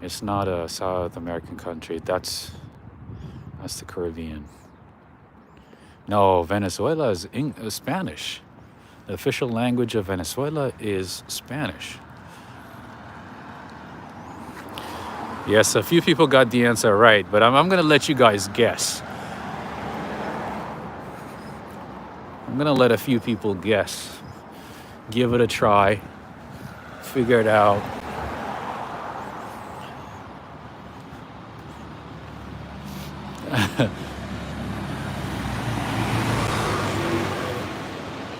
Speaker 1: It's not a South American country. That's the Caribbean. No, Venezuela is Spanish. The official language of Venezuela is Spanish. Yes, a few people got the answer right, but I'm going to let you guys guess. I'm going to let a few people guess. Give it a try. Figure it out.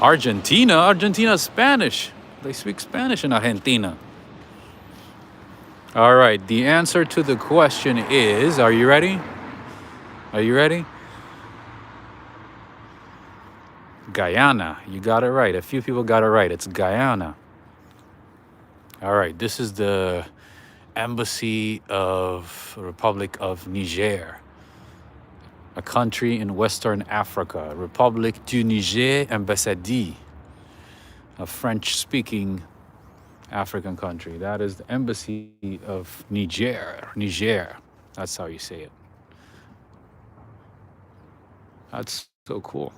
Speaker 1: Argentina's Spanish. They speak Spanish in Argentina. All right, the answer to the question is, are you ready? Are you ready? Guyana. You got it right. A few people got it right. It's Guyana. All right, this is the Embassy of the Republic of Niger, a country in Western Africa. Republique du Niger Ambassade, a French-speaking African country. That is the Embassy of Niger. Niger. That's how you say it. That's so cool.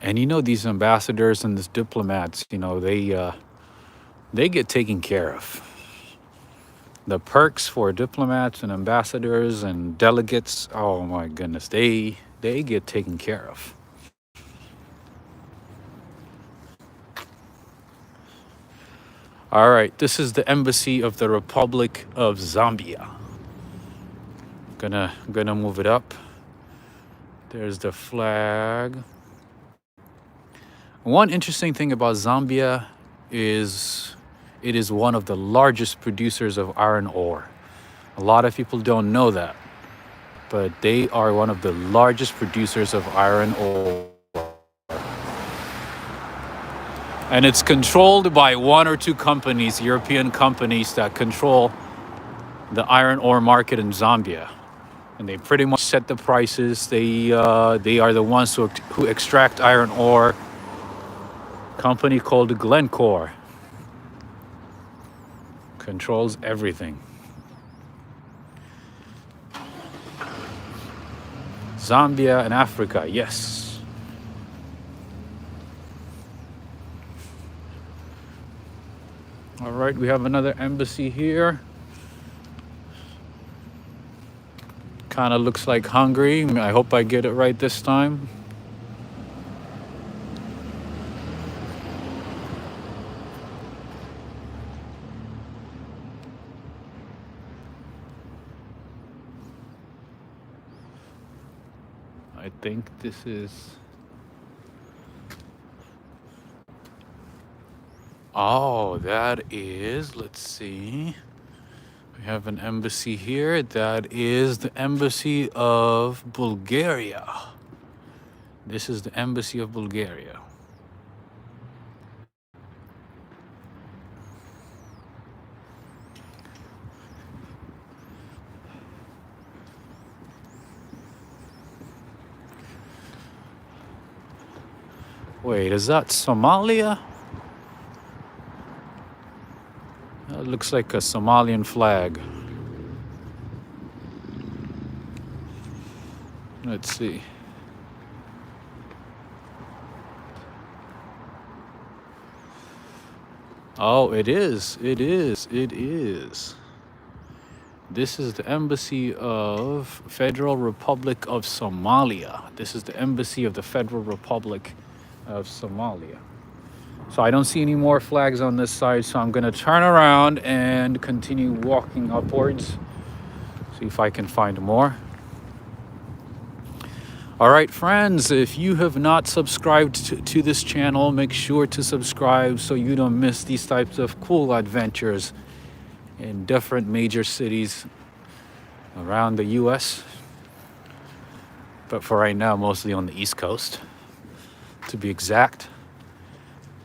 Speaker 1: And you know, these ambassadors and these diplomats, you know, they get taken care of. The perks for diplomats and ambassadors and delegates, oh my goodness, they get taken care of. All right, this is the Embassy of the Republic of Zambia. Gonna move it up. There's the flag. One interesting thing about Zambia is it is one of the largest producers of iron ore. A lot of people don't know that, but they are one of the largest producers of iron ore. And it's controlled by one or two companies, European companies, that control the iron ore market in Zambia. And they pretty much set the prices. They are the ones who extract iron ore. Company called Glencore controls everything. Zambia and Africa, yes. All right, we have another embassy here. Kind of looks like Hungary. I hope I get it right this time. I think this is... Oh, that is, let's see. We have an embassy here. That is the Embassy of Bulgaria. This is the Embassy of Bulgaria. Wait, is that Somalia? That looks like a Somalian flag. Let's see. Oh, it is. It is. It is. This is the Embassy of Federal Republic of Somalia. This is the Embassy of the Federal Republic of Somalia. So I don't see any more flags on this side, so I'm gonna turn around and continue walking upwards. See if I can find more. All right, friends, if you have not subscribed to this channel, make sure to subscribe so you don't miss these types of cool adventures in different major cities around the US. But for right now, mostly on the East Coast, to be exact.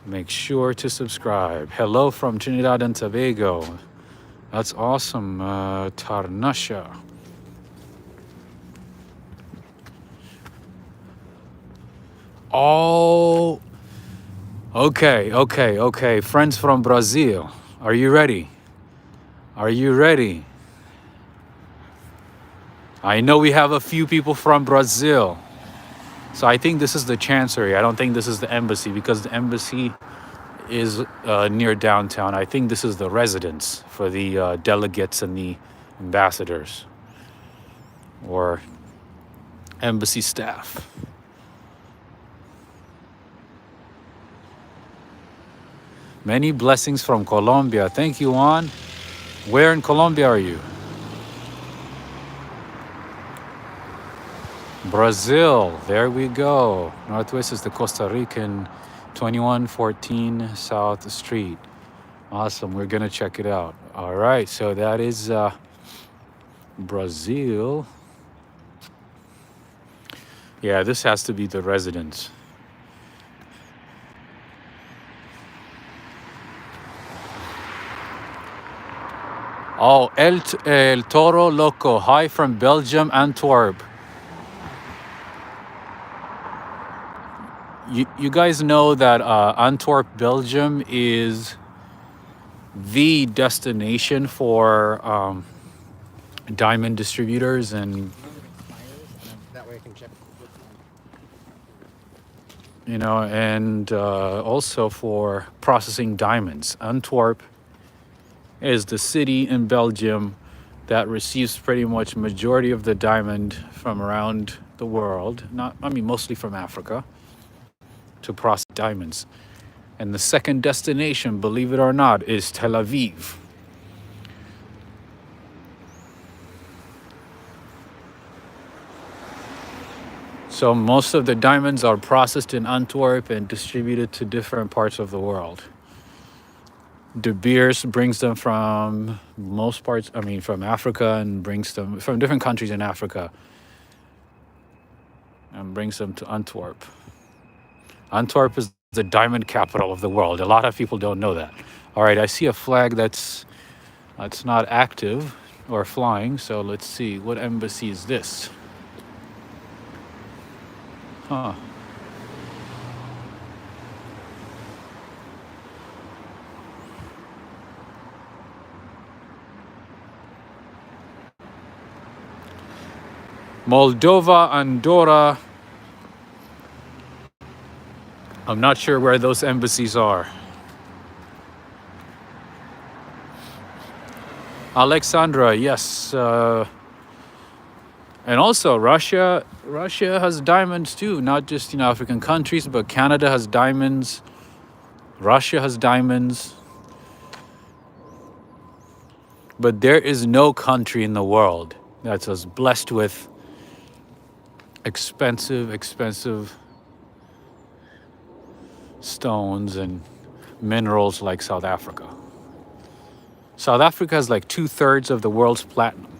Speaker 1: Make sure to subscribe. Hello from Trinidad and Tobago. That's awesome, Tarnasha. Oh, okay. Friends from Brazil, are you ready? Are you ready? I know we have a few people from Brazil. So I think this is the chancery. I don't think this is the embassy because the embassy is near downtown. I think this is the residence for the delegates and the ambassadors or embassy staff. Many blessings from Colombia. Thank you, Juan. Where in Colombia are you? Brazil. There we go. Northwest is the Costa Rican 2114 South Street. Awesome. We're going to check it out. All right. So that is Brazil. Yeah, this has to be the residence. Oh, El Toro Loco. Hi from Belgium, Antwerp. You guys know that Antwerp, Belgium is the destination for diamond distributors and, you know, and also for processing diamonds. Antwerp is the city in Belgium that receives pretty much majority of the diamond from around the world. Mostly from Africa to process diamonds. And the second destination, believe it or not, is Tel Aviv. So most of the diamonds are processed in Antwerp and distributed to different parts of the world. De Beers brings them from from Africa and brings them from different countries in Africa and brings them to Antwerp. Antwerp is the diamond capital of the world. A lot of people don't know that. All right, I see a flag that's not active or flying, so let's see. What embassy is this? Huh. Moldova, Andorra. I'm not sure where those embassies are. Alexandra, yes. And also Russia has diamonds too, not just, African countries, but Canada has diamonds. Russia has diamonds. But there is no country in the world that's as blessed with expensive stones and minerals like South Africa. South Africa has like 2/3 of the world's platinum.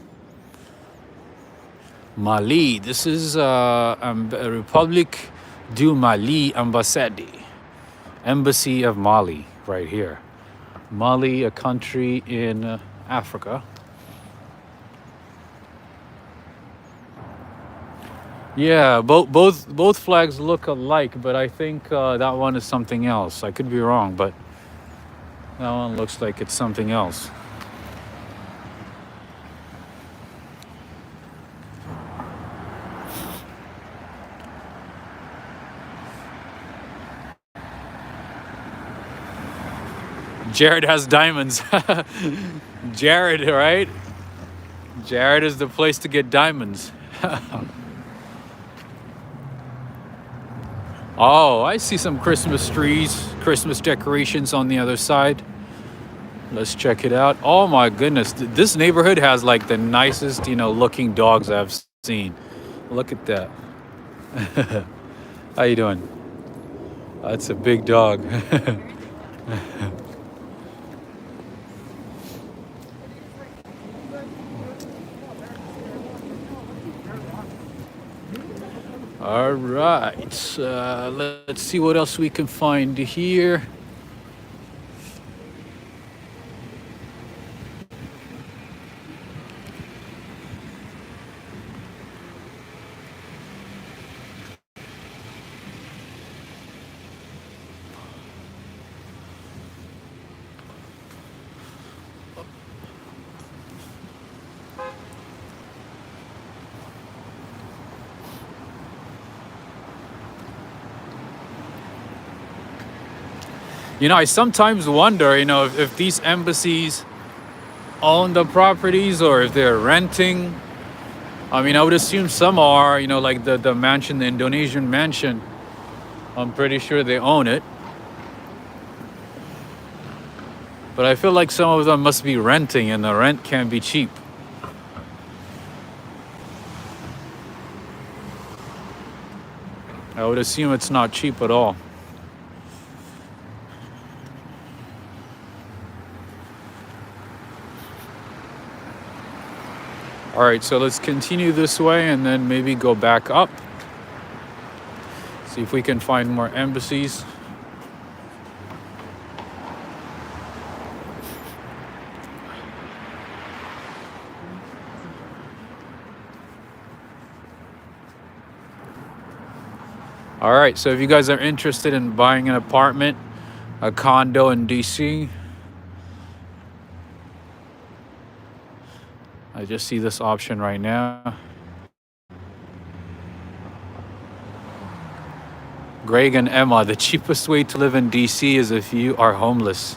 Speaker 1: Mali, this is Republique du Mali Ambassade. Embassy of Mali, right here. Mali, a country in Africa. Yeah, both flags look alike, but I think that one is something else. I could be wrong, but that one looks like it's something else. Jared has diamonds. Jared, right? Jared is the place to get diamonds. Oh, I see some Christmas trees, Christmas decorations on the other side. Let's check it out. Oh my goodness, this neighborhood has like the nicest, looking dogs I've seen. Look at that. How you doing? That's a big dog. All right, let's see what else we can find here. I sometimes wonder, if these embassies own the properties or if they're renting. I mean, I would assume some are, like the mansion, the Indonesian mansion. I'm pretty sure they own it. But I feel like some of them must be renting, and the rent can be cheap. I would assume it's not cheap at all. All right, so let's continue this way and then maybe go back up. See if we can find more embassies. All right, so if you guys are interested in buying an apartment, a condo in DC, I just see this option right now. Greg and Emma, the cheapest way to live in DC is if you are homeless.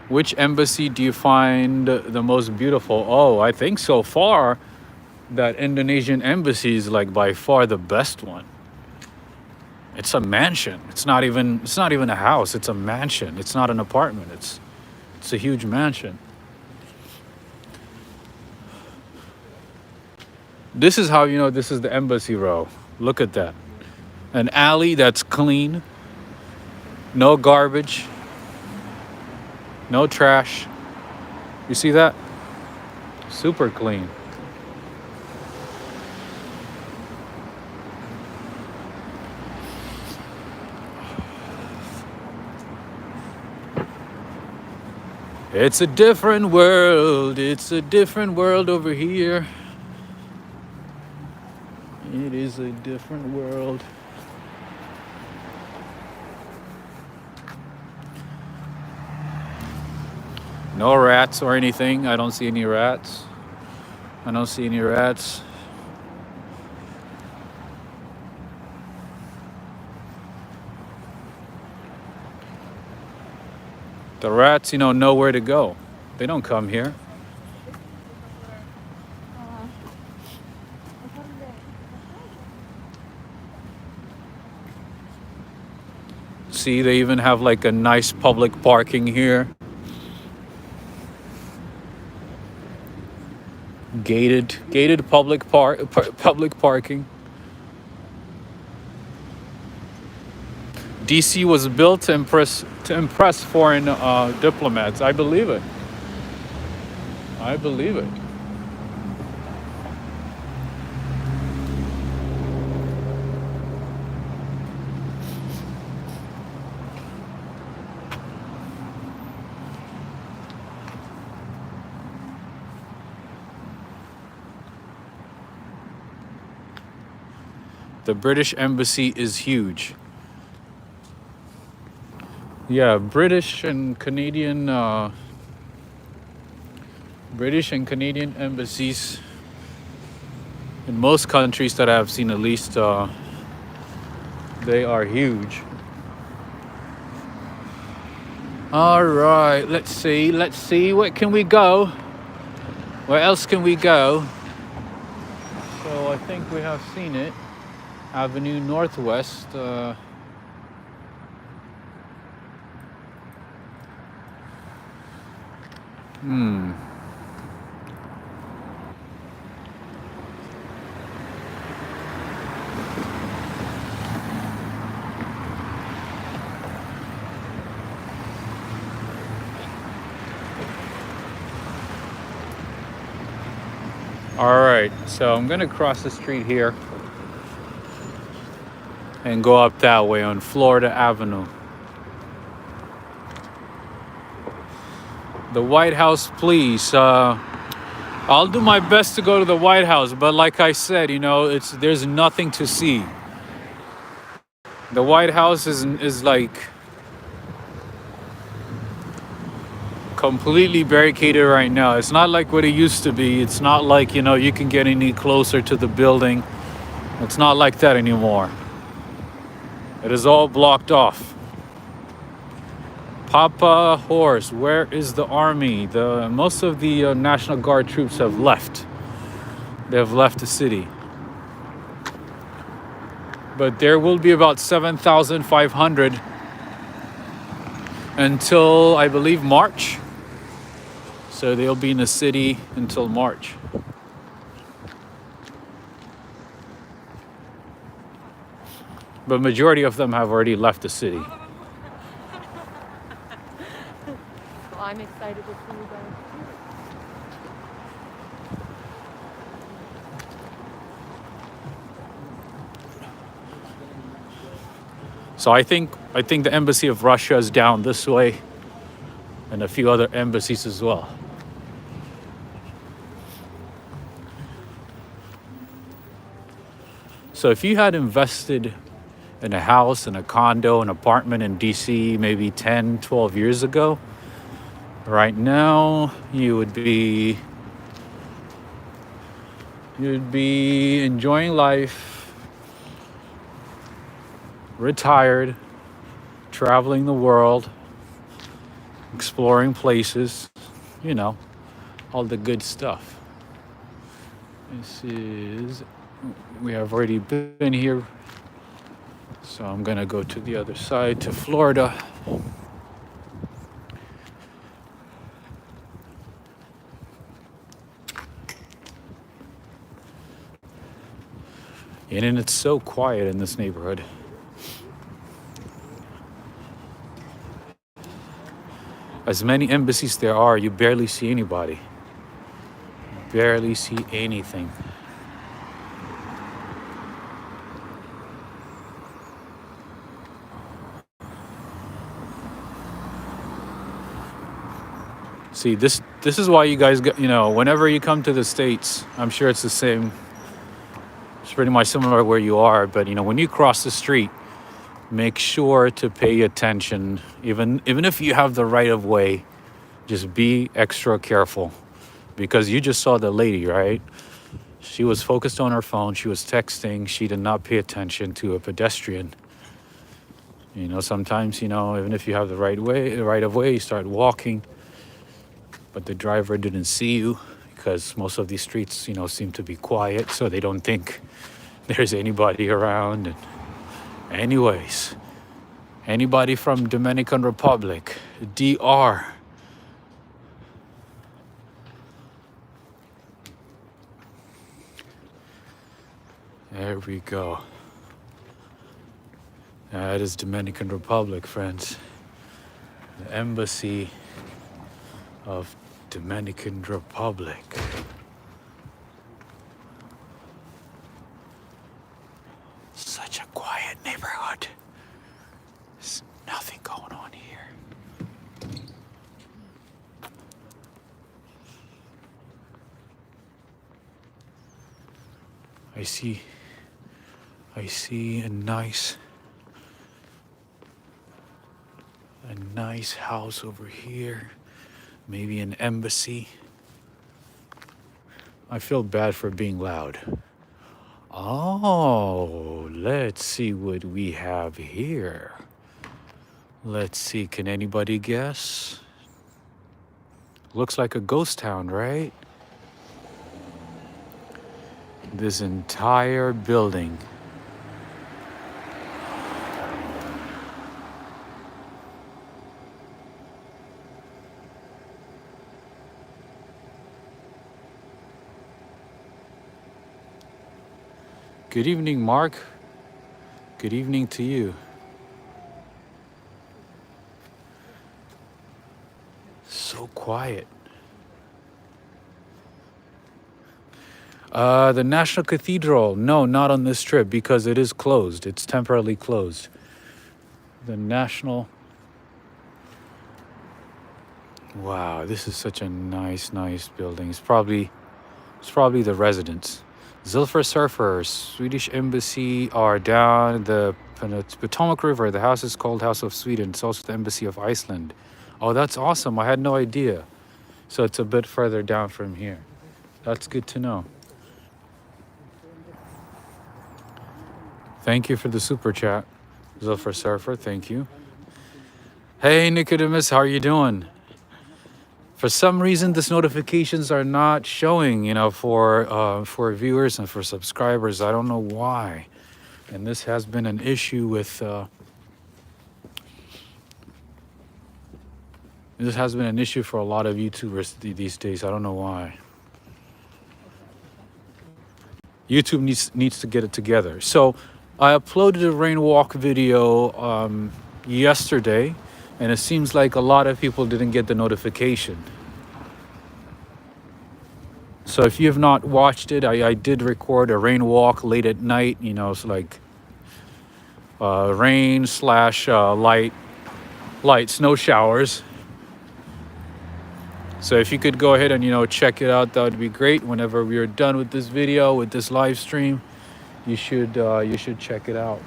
Speaker 1: Which embassy do you find the most beautiful? Oh, I think so far that Indonesian embassy is like by far the best one. It's a mansion. It's not even a house. It's a mansion. It's not an apartment. It's a huge mansion. This is how you know this is the embassy row. Look at that. An alley that's clean. No garbage. No trash. You see that? Super clean. It's a different world. It's a different world over here. It is a different world. No rats or anything. I don't see any rats. I don't see any rats. The rats, know where to go. They don't come here. See, they even have like a nice public parking here. Gated public parking. DC was built to impress foreign diplomats. I believe it. I believe it. The British embassy is huge. Yeah, British and Canadian embassies in most countries that I've seen, at least They are huge. All right, let's see. Where can we go? Where else can we go? So I think we have seen it. Avenue Northwest. All right, so I'm gonna cross the street here and go up that way on Florida Avenue. The White House, please. I'll do my best to go to the White House, but like I said, there's nothing to see. The White House is like completely barricaded right now. It's not like what it used to be. It's not like, you can get any closer to the building. It's not like that anymore. It is all blocked off. Papa Horse, where is the army? Most of the National Guard troops have left. They have left the city. But there will be about 7,500 until, I believe, March. So they'll be in the city until March. But majority of them have already left the city.
Speaker 3: Well, I'm excited to see you guys.
Speaker 1: So I think the embassy of Russia is down this way, and a few other embassies as well. So if you had invested in a house, in a condo, an apartment in DC maybe 10, 12 years ago, right now you'd be enjoying life, retired, traveling the world, exploring places, all the good stuff. We have already been here, so I'm gonna go to the other side, to Florida. And it's so quiet in this neighborhood. As many embassies there are, you barely see anybody. Barely see anything. See, this is why you guys get, whenever you come to the States, I'm sure it's the same. It's pretty much similar where you are, but when you cross the street, make sure to pay attention. Even if you have the right of way, just be extra careful, because you just saw the lady, right? She was focused on her phone. She was texting. She did not pay attention to a pedestrian. Sometimes, even if you have the right of way, you start walking, but the driver didn't see you, because most of these streets, seem to be quiet, so they don't think there's anybody around. And anyways, anybody from Dominican Republic, DR, there we go. That is Dominican Republic, friends. The embassy of Dominican Republic. Such a quiet neighborhood. There's nothing going on here. I see a nice house over here. Maybe an embassy. I feel bad for being loud. Oh, let's see what we have here. Let's see, can anybody guess? Looks like a ghost town, right? This entire building. Good evening, Mark. Good evening to you. So quiet. The National Cathedral. No, not on this trip because it is closed. It's temporarily closed. The National. Wow, this is such a nice building. It's probably the residence. Zilfer Surfer, Swedish Embassy are down the Potomac River. The house is called House of Sweden. It's also the Embassy of Iceland. Oh, that's awesome. I had no idea. So it's a bit further down from here. That's good to know. Thank you for the super chat. Zilfer Surfer, thank you. Hey, Nicodemus, how are you doing? For some reason, these notifications are not showing, for viewers and for subscribers. I don't know why. And this has been an issue with, this has been an issue for a lot of YouTubers these days. I don't know why. YouTube needs to get it together. So I uploaded a rain walk video yesterday, and it seems like a lot of people didn't get the notification. So if you have not watched it, I did record a rain walk late at night, it's like rain / light snow showers. So if you could go ahead and check it out, that would be great. Whenever we are done with this video, with this live stream, you should check it out.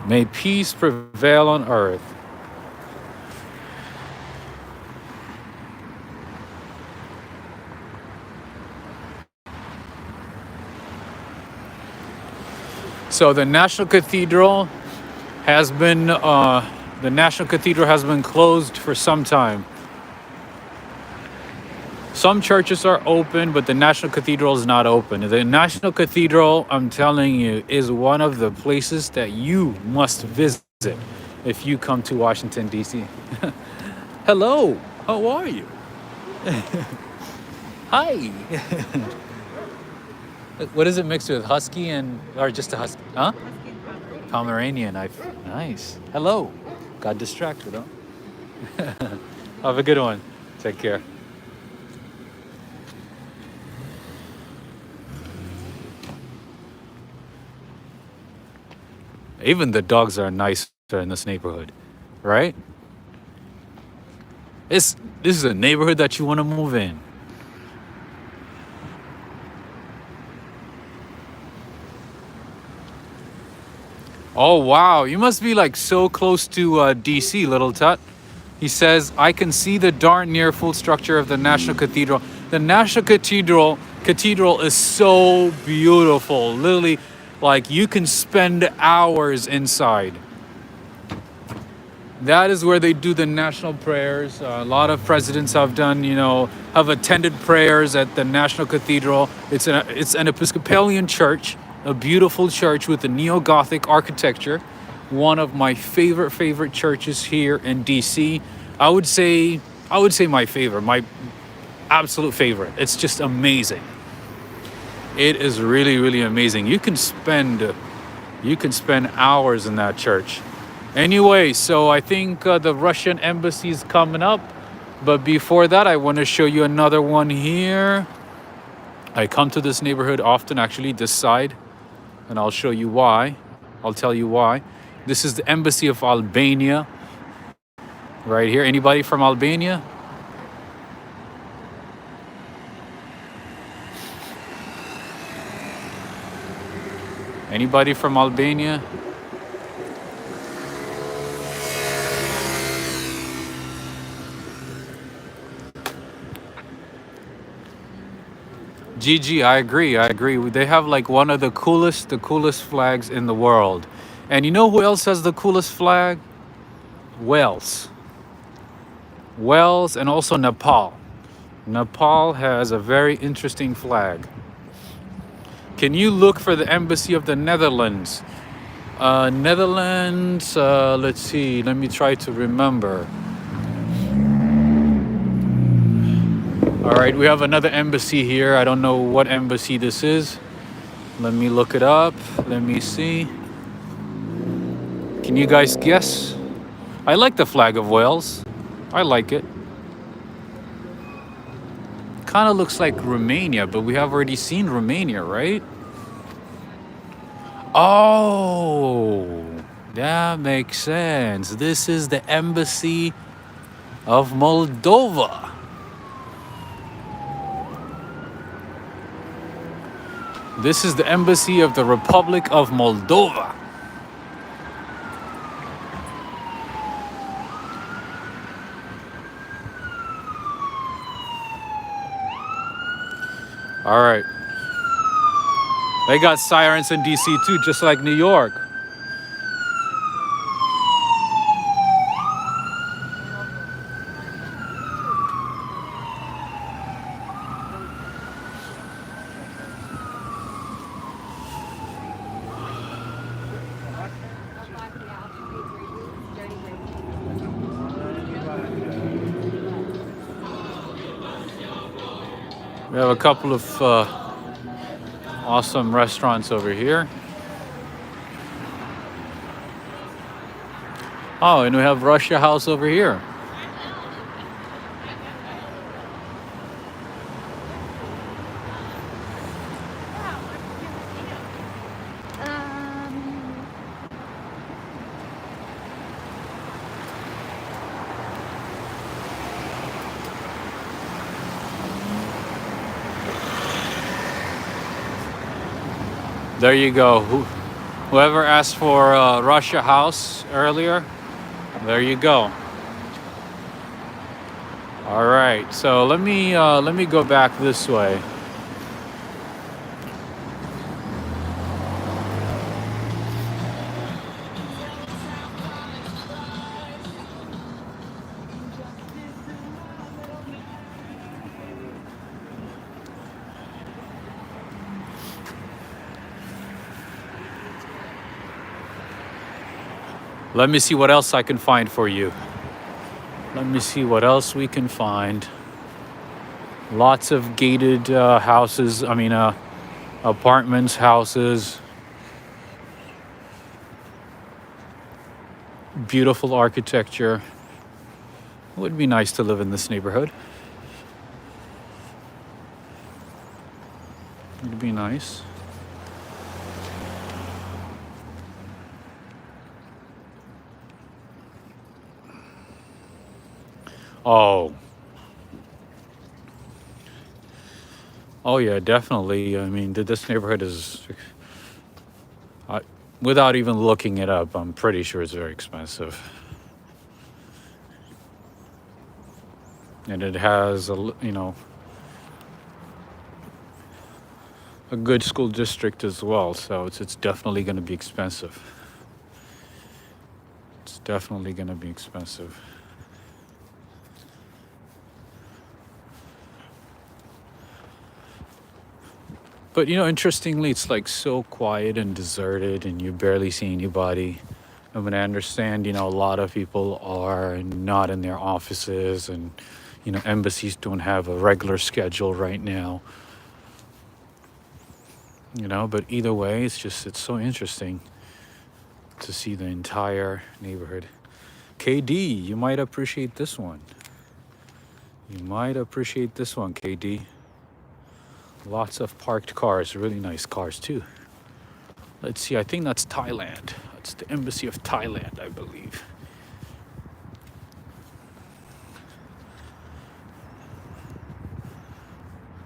Speaker 1: May peace prevail on earth. So the National Cathedral has been closed for some time. Some churches are open, but the National Cathedral is not open. The National Cathedral, I'm telling you, is one of the places that you must visit if you come to Washington, D.C. Hello, how are you? Hi. What is it mixed with? Husky or just a husky? Huh? Pomeranian. Nice. Hello. Got distracted, huh? Have a good one. Take care. Even the dogs are nicer in this neighborhood, right? This is a neighborhood that you want to move in. Oh, wow. You must be like so close to DC, Little Tut. He says, I can see the darn near full structure of the National Cathedral. The National Cathedral is so beautiful. Literally, like you can spend hours inside. That is where they do the national prayers. A lot of presidents have done, have attended prayers at the National Cathedral. It's an Episcopalian church, a beautiful church with a neo-Gothic architecture. One of my favorite churches here in DC. I would say my favorite, my absolute favorite. It's just amazing. It is really amazing. You can spend hours in that church. Anyway, so I think the Russian embassy is coming up. But before that, I want to show you another one here. I come to this neighborhood often, actually, this side. And I'll show you why. I'll tell you why. This is the Embassy of Albania. Right here. Anybody from Albania? Anybody from Albania? GG, I agree. I agree. They have like one of the coolest flags in the world. And you know who else has the coolest flag? Wales. Wales and also Nepal. Nepal has a very interesting flag. Can you look for the embassy of the Netherlands? Netherlands, let's see. Let me try to remember. All right, we have another embassy here. I don't know what embassy this is. Let me look it up. Let me see. Can you guys guess? I like the flag of Wales. I like it. Kind of looks like Romania, but we have already seen Romania, right? Oh, that makes sense. This is the embassy of Moldova. This is the embassy of the Republic of Moldova. All right. They got sirens in DC too, just like New York. We have a couple of awesome restaurants over here. Oh, and we have Russia House over here. There you go. Whoever asked for Russia House earlier, there you go. All right, so let me go back this way. Let me see what else I can find for you. Let me see what else we can find. Lots of gated houses. I mean, apartments, houses. Beautiful architecture. It would be nice to live in this neighborhood. It'd be nice. Oh. Oh yeah, definitely. I mean, this neighborhood is, without even looking it up, I'm pretty sure it's very expensive. And it has a good school district as well, so it's definitely going to be expensive. It's definitely going to be expensive. But interestingly, it's like so quiet and deserted, and you barely see anybody. I mean, I understand, a lot of people are not in their offices, and embassies don't have a regular schedule right now. But either way, it's so interesting to see the entire neighborhood. KD, you might appreciate this one. You might appreciate this one, KD. Lots of parked cars, really nice cars too. Let's see, I think that's Thailand. That's the embassy of Thailand, I believe.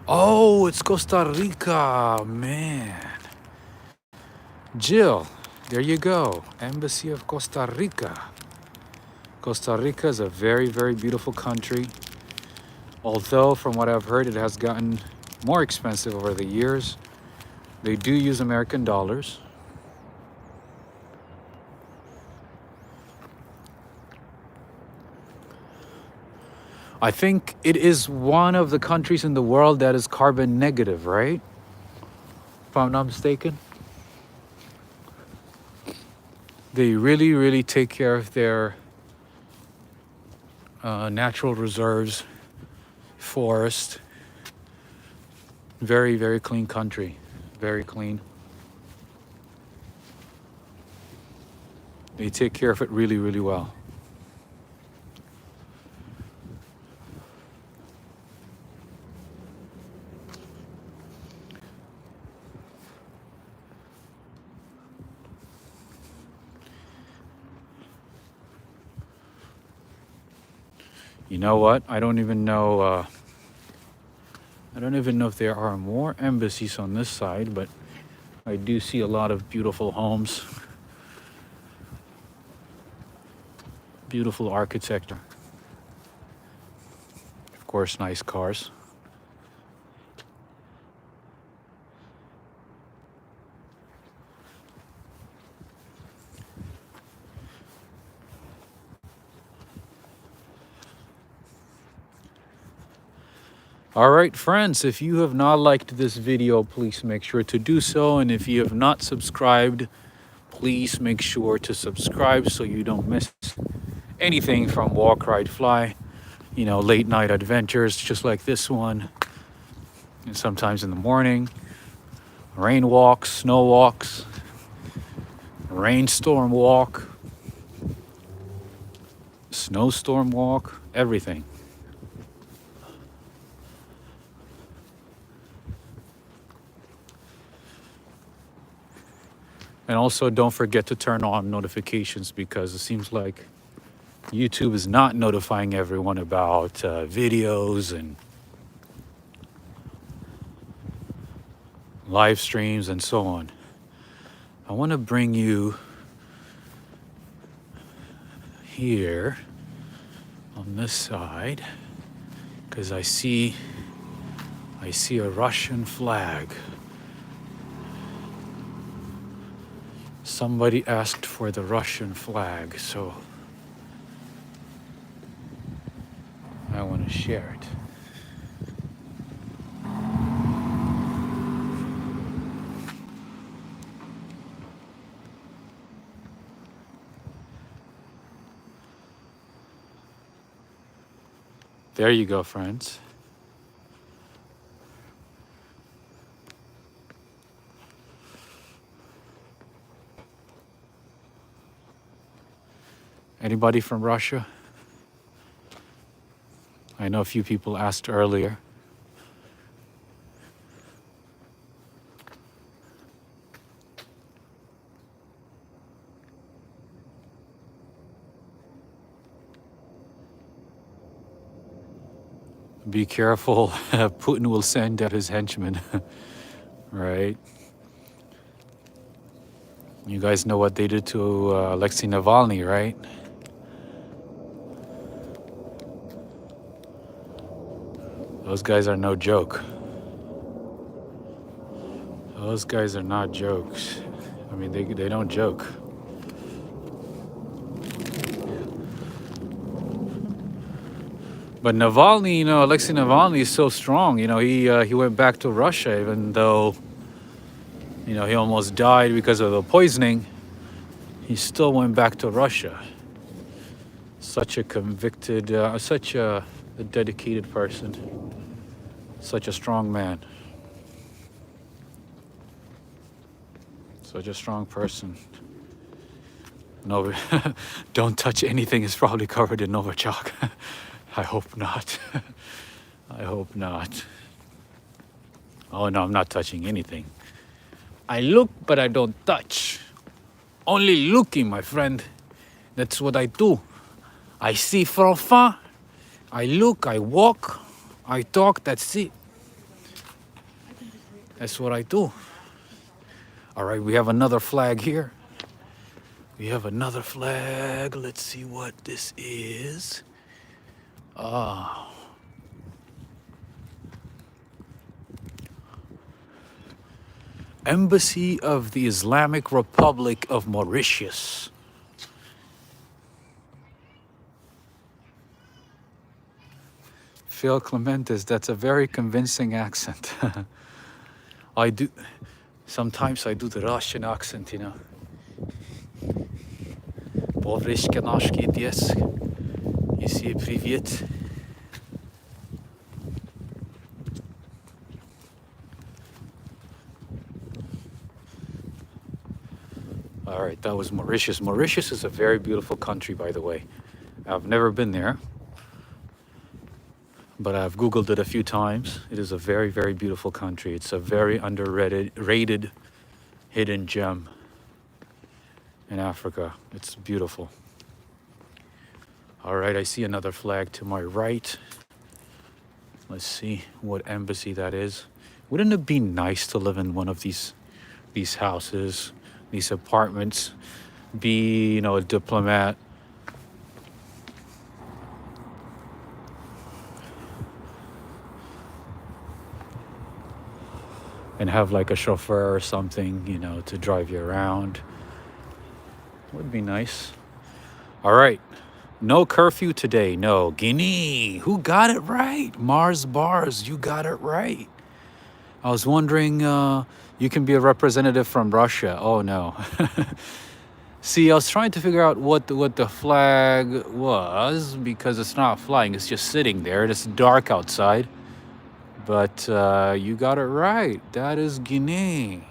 Speaker 1: Oh, it's Costa Rica, man. Jill, there you go. Embassy of Costa Rica. Costa Rica is a very, very beautiful country. Although, from what I've heard, it has gotten more expensive over the years. They do use American dollars. I think it is one of the countries in the world that is carbon negative, right? If I'm not mistaken. They really, really take care of their natural reserves, forest. Very, very clean country. Very clean. They take care of it really, really well. You know what? I don't even know if there are more embassies on this side, but I do see a lot of beautiful homes. Beautiful architecture. Of course, nice cars. All right, friends, if you have not liked this video, please make sure to do so. And if you have not subscribed, please make sure to subscribe so you don't miss anything from Walk, Ride, Fly. You know, late night adventures just like this one. And sometimes in the morning, rain walks, snow walks, rainstorm walk, snowstorm walk, everything. And also don't forget to turn on notifications because it seems like YouTube is not notifying everyone about videos and live streams and so on. I want to bring you here on this side because I see a Russian flag. Somebody asked for the Russian flag, so I want to share it. There you go, friends. Anybody from Russia? I know a few people asked earlier. Be careful, Putin will send out his henchmen, right? You guys know what they did to Alexei Navalny, right? Those guys are no joke. Those guys are not jokes. I mean, they don't joke. But Navalny, you know, Alexei Navalny is so strong. You know, he went back to Russia even though, you know, he almost died because of the poisoning. He still went back to Russia. Such a convicted, such a dedicated person. Such a strong man. Such a strong person. No, don't touch anything. It's probably covered in Novichok. I hope not. I hope not. Oh no, I'm not touching anything. I look, but I don't touch. Only looking, my friend. That's what I do. I see from far. I look, I walk, I talk, that's it. That's what I do. All right, we have another flag here. We have another flag. Let's see what this is. Embassy of the Islamic Republic of Mauritius. Phil Clementes, that's a very convincing accent. I do, sometimes I do the Russian accent, you know. Povrishka nashki dies. Ici привет. All right, that was Mauritius. Mauritius is a very beautiful country, by the way. I've never been there, but I've Googled it a few times. It is a very, very beautiful country. It's a very underrated hidden gem in Africa. It's beautiful. All right, I see another flag to my right. Let's see what embassy that is. Wouldn't it be nice to live in one of these houses, these apartments, be, you know, a diplomat? And have like a chauffeur or something, you know, to drive you around. Would be nice. All right. No curfew today. No. Guinea. Who got it right? Mars Bars. You got it right. I was wondering, you can be a representative from Russia. Oh, no. See, I was trying to figure out what the flag was because it's not flying. It's just sitting there. It's dark outside. But you got it right. That is Guinea,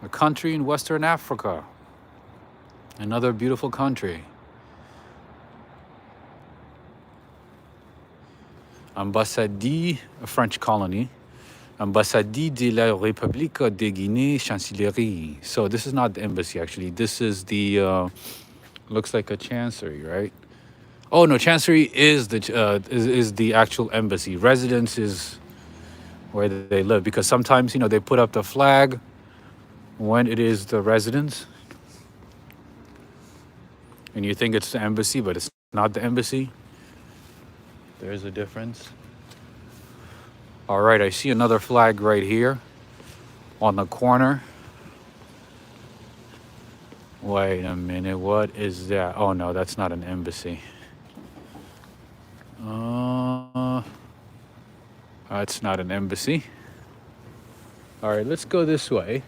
Speaker 1: a country in Western Africa. Another beautiful country. Ambassade, a French colony. Ambassade de la République de Guinée, Chancellerie. So this is not the embassy, actually. This is the, looks like a chancery, right? Oh no, chancery is the actual embassy. Residence is where they live, because sometimes, you know, they put up the flag when it is the residence, and you think it's the embassy, but it's not the embassy. There's a difference. All right, I see another flag right here on the corner. Wait a minute, what is that? Oh no, that's not an embassy. It's not an embassy. All right, let's go this way.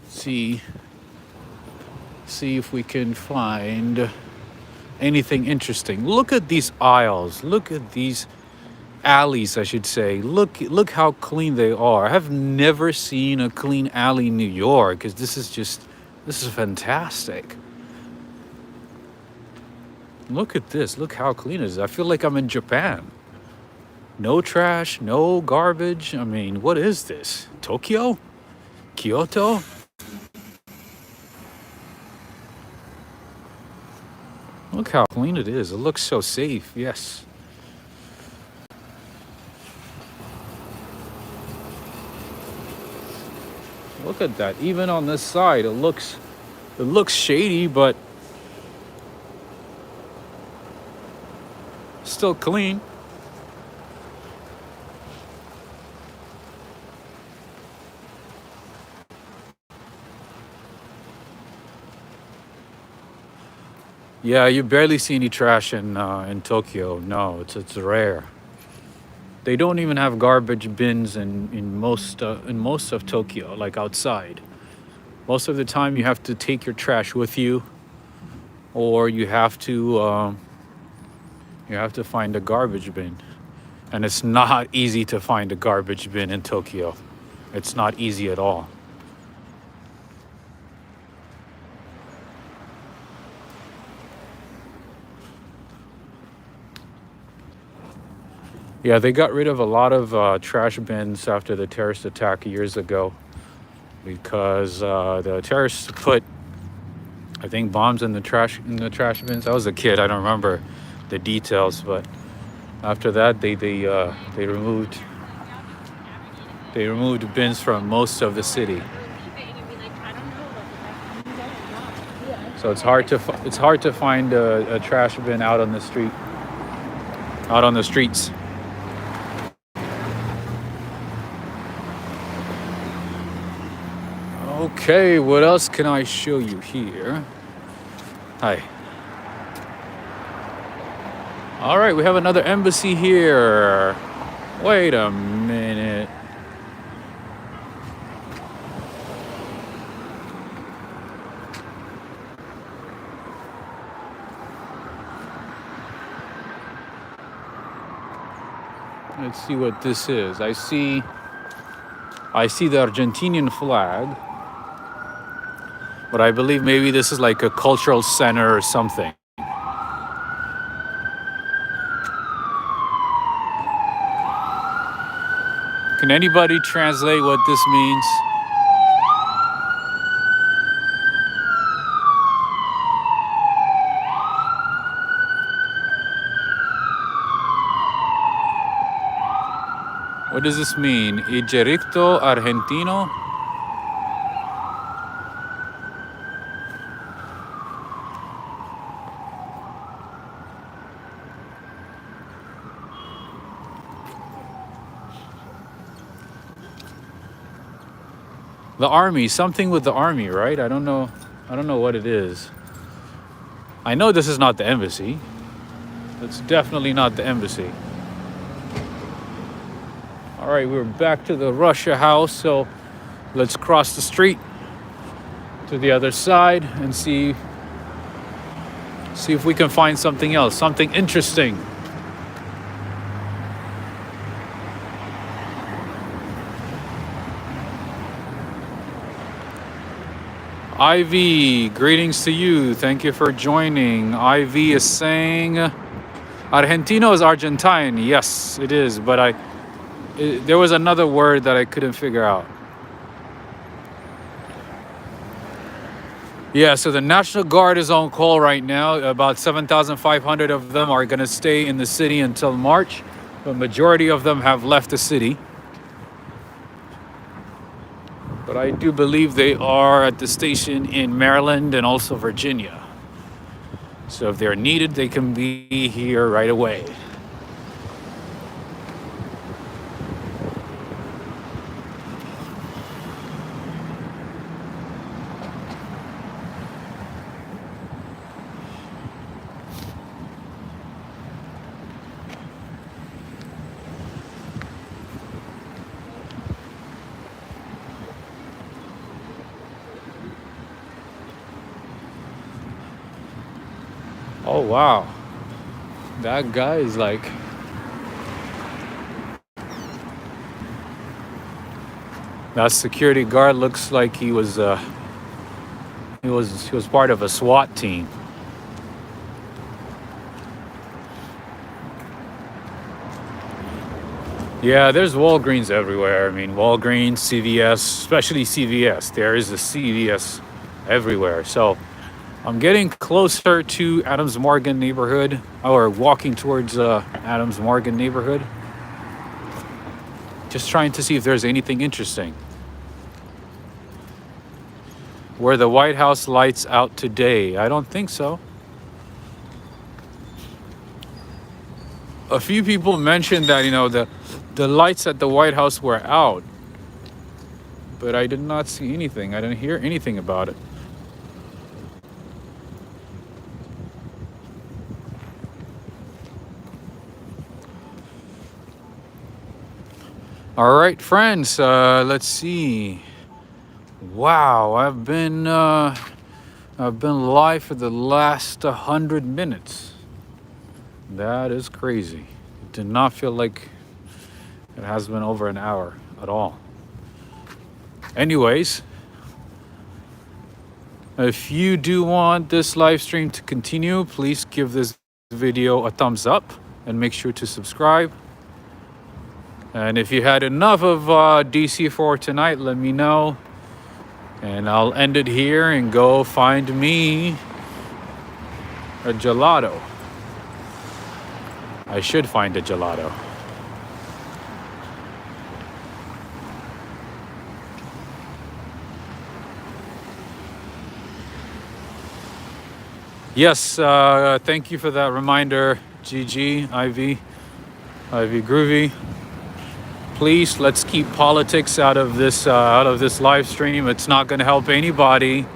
Speaker 1: See if we can find anything interesting. Look at these aisles. Look at these alleys, I should say. Look how clean they are. I have never seen a clean alley in New York, because this is fantastic. Look at this. Look how clean it is. I feel like I'm in Japan. No trash, no garbage. I mean, what is this? Tokyo? Kyoto? Look how clean it is. It looks so safe. Yes. Look at that. Even on this side, it looks shady, but still clean. Yeah, you barely see any trash in Tokyo. No, it's rare. They don't even have garbage bins in most of Tokyo, like outside. Most of the time, you have to take your trash with you, or you have to find a garbage bin, and it's not easy to find a garbage bin in Tokyo. It's not easy at all. Yeah, they got rid of a lot of trash bins after the terrorist attack years ago, because the terrorists put, I think, bombs in the trash bins. I was a kid. I don't remember the details, but after that, they removed They removed bins from most of the city. So it's hard to find a trash bin out on the street, out on the streets. Okay, what else can I show you here? Hi. All right, we have another embassy here. Wait a minute. Let's see what this is. I see the Argentinian flag, but I believe maybe this is like a cultural center or something. Can anybody translate what this means? What does this mean? Ejército Argentino? The army, something with the army, right? I don't know what it is. I know this is not the embassy. It's definitely not the embassy. All right, we're back to the Russia house, so let's cross the street to the other side and see if we can find something else, something interesting. Ivy, greetings to you. Thank you for joining. Ivy is saying Argentino is Argentine. Yes, it is, but there was another word that I couldn't figure out. Yeah, so the National Guard is on call right now. About 7,500 of them are going to stay in the city until March. The majority of them have left the city. But I do believe they are at the station in Maryland and also Virginia. So if they're needed, they can be here right away. Oh, wow. That guy is like... That security guard looks like he was part of a SWAT team. Yeah, there's Walgreens everywhere. I mean, Walgreens, CVS, especially CVS. There is a CVS everywhere. So I'm getting closer to Adams Morgan neighborhood, or walking towards Adams Morgan neighborhood. Just trying to see if there's anything interesting. Were the White House lights out today? I don't think so. A few people mentioned that, you know, the lights at the White House were out, but I did not see anything. I didn't hear anything about it. All right, friends, let's see. Wow, I've been live for the last 100 minutes. That is crazy. It did not feel like it has been over an hour at all. Anyways, if you do want this live stream to continue, please give this video a thumbs up and make sure to subscribe. And if you had enough of DC for tonight, let me know. And I'll end it here and go find me a gelato. I should find a gelato. Yes, thank you for that reminder, GG, Ivy Groovy. Please, let's keep politics out of this live stream. It's not going to help anybody.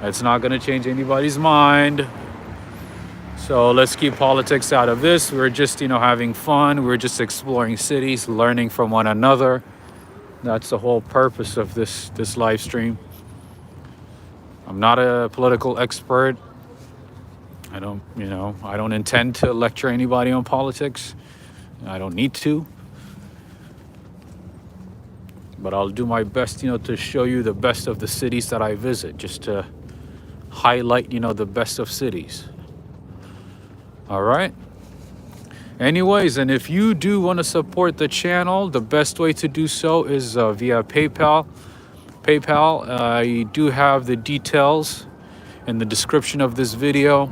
Speaker 1: It's not going to change anybody's mind. So let's keep politics out of this. We're just, having fun. We're just exploring cities, learning from one another. That's the whole purpose of this live stream. I'm not a political expert. I don't intend to lecture anybody on politics. I don't need to. But I'll do my best, to show you the best of the cities that I visit, just to highlight, the best of cities. All right. Anyways, and if you do want to support the channel, the best way to do so is via PayPal. I do have the details in the description of this video.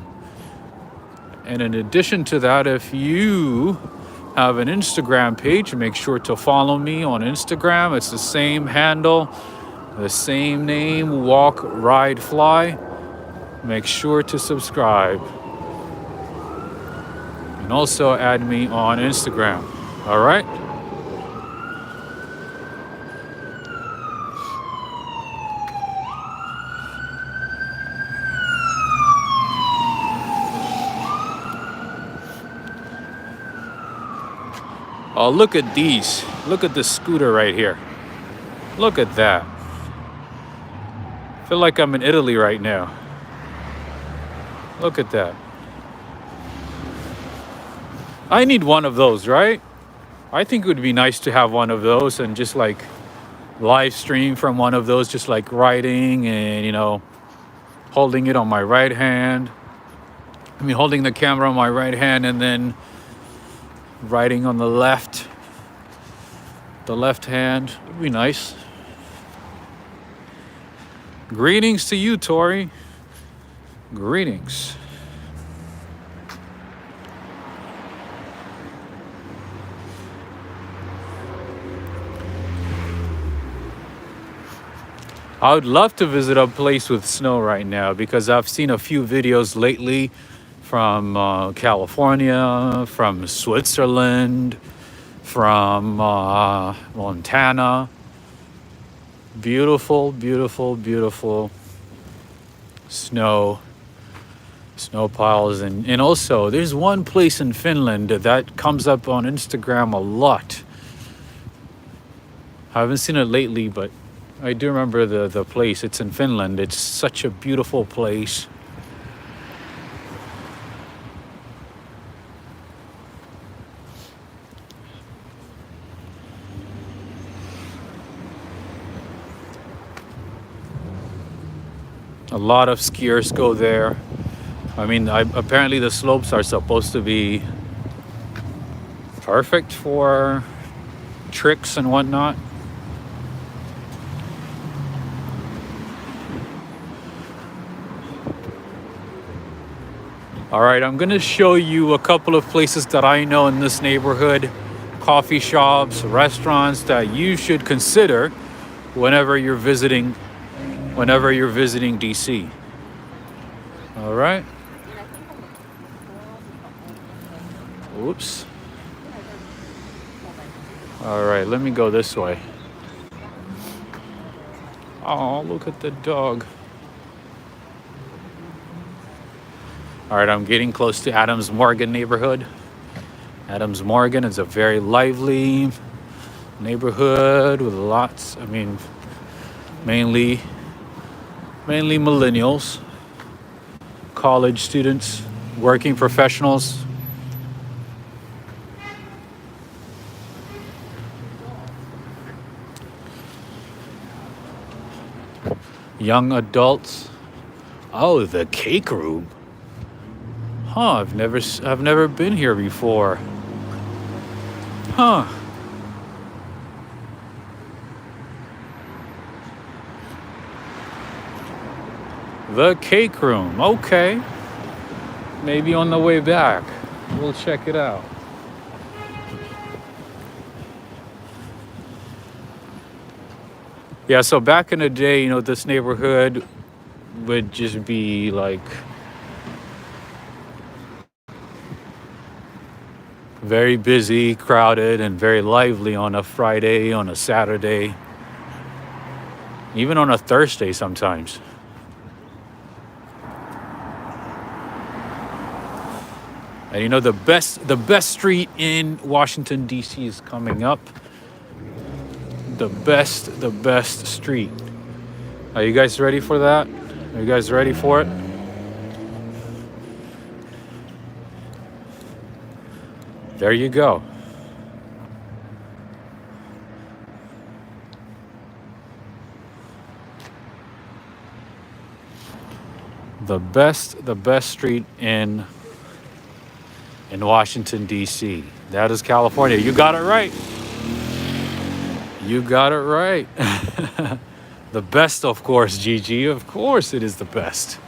Speaker 1: And in addition to that, if you have an Instagram page, make sure to follow me on Instagram. It's the same handle, the same name, Walk, Ride, Fly. Make sure to subscribe. And also add me on Instagram. All right? Oh, look at these. Look at this scooter right here. Look at that. I feel like I'm in Italy right now. Look at that. I need one of those, right? I think it would be nice to have one of those and just like live stream from one of those, just like riding and, holding it on my right hand. Holding the camera on my right hand and then riding on the left hand. It'd be nice. Greetings to you, Tori. Greetings. I would love to visit a place with snow right now because I've seen a few videos lately from California, from Switzerland, from Montana. Beautiful, beautiful, beautiful snow piles. And also, there's one place in Finland that comes up on Instagram a lot. I haven't seen it lately, but I do remember the place. It's in Finland. It's such a beautiful place. A lot of skiers go there. Apparently the slopes are supposed to be perfect for tricks and whatnot. All right, I'm gonna show you a couple of places that I know in this neighborhood, coffee shops, restaurants that you should consider whenever you're visiting DC. All right. Oops. All right, let me go this way. Oh, look at the dog. All right, I'm getting close to Adams Morgan neighborhood. Adams Morgan is a very lively neighborhood with lots, mainly millennials, college students, working professionals. Young adults. Oh, the cake room. Huh, I've never been here before. Huh. The cake room. Okay. Maybe on the way back. We'll check it out. Yeah, so back in the day, this neighborhood would just be like Very busy, crowded, and very lively on a Friday, on a Saturday, even on a Thursday sometimes. And you know, the best street in Washington D.C. is coming up. The best street. Are you guys ready for that? Are you guys ready for it? There you go. The best street in Washington D.C. That is California. You got it right. You got it right. The best, of course, Gigi. Of course, it is the best.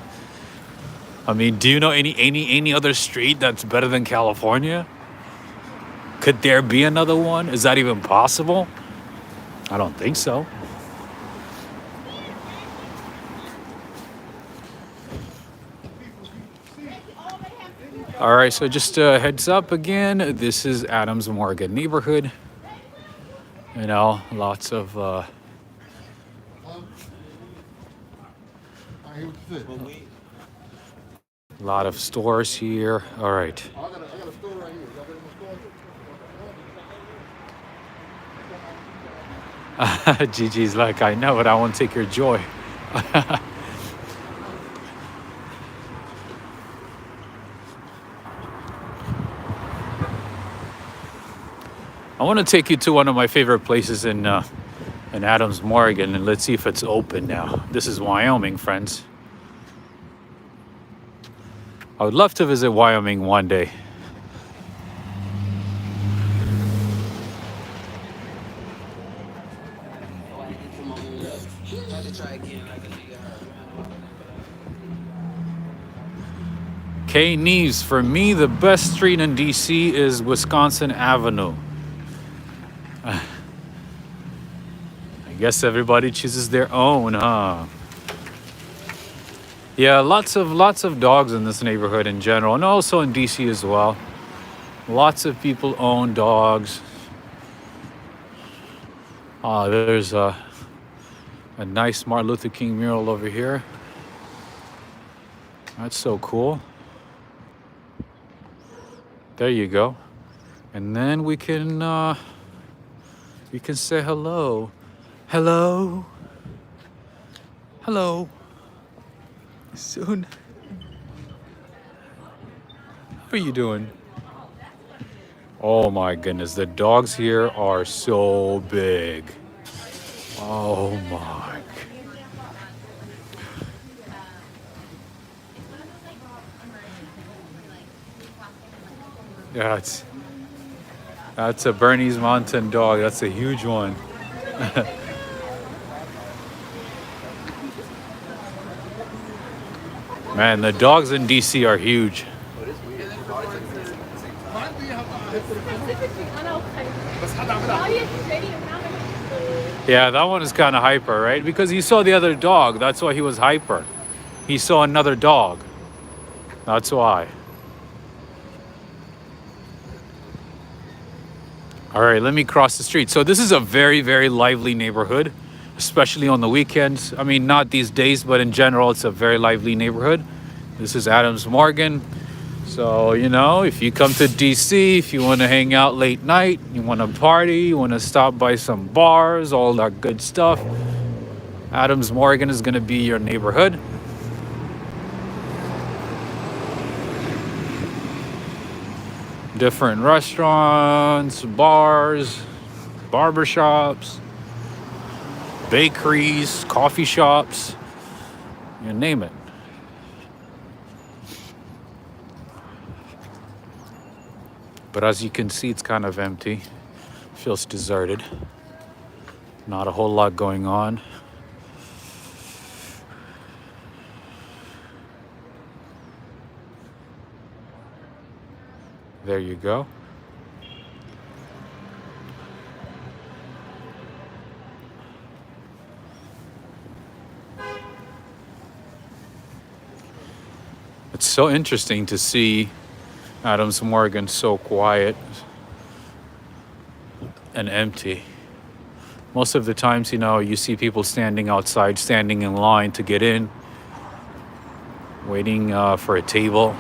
Speaker 1: I mean, do you know any other street that's better than California? Could there be another one? Is that even possible? I don't think so. All right, so just a heads up again. This is Adams Morgan neighborhood. You know, lots of lot of stores here. All right.
Speaker 2: I got a store right here. Y'all ready to store?
Speaker 1: Gigi's like, I know, but I won't take your joy. I want to take you to one of my favorite places in Adams Morgan, and let's see if it's open now. This is Wyoming, friends. I would love to visit Wyoming one day. K. Neves, for me, the best street in DC is Wisconsin Avenue. I guess everybody chooses their own, huh? Yeah, lots of dogs in this neighborhood in general, and also in DC as well. Lots of people own dogs. There's a nice Martin Luther King mural over here. That's so cool. There you go. And then we can say hello. Hello. Hello. Soon. How are you doing? Oh my goodness, the dogs here are so big. Oh my. Yeah, that's a Bernese Mountain dog. That's a huge one. Man, the dogs in DC are huge. Yeah, that one is kind of hyper, right? Because he saw the other dog. That's why he was hyper. He saw another dog. That's why. All right, let me cross the street. So this is a very, very lively neighborhood, especially on the weekends. I mean, not these days, but in general, it's a very lively neighborhood. This is Adams Morgan. So, you know, if you come to DC, if you want to hang out late night, you want to party, you want to stop by some bars, all that good stuff, Adams Morgan is going to be your neighborhood. Different restaurants, bars, barbershops, bakeries, coffee shops, you name it. But as you can see, it's kind of empty. Feels deserted. Not a whole lot going on. There you go. It's so interesting to see Adams Morgan so quiet. and empty. Most of the times, you know, you see people standing outside, standing in line to get in, waiting for a table.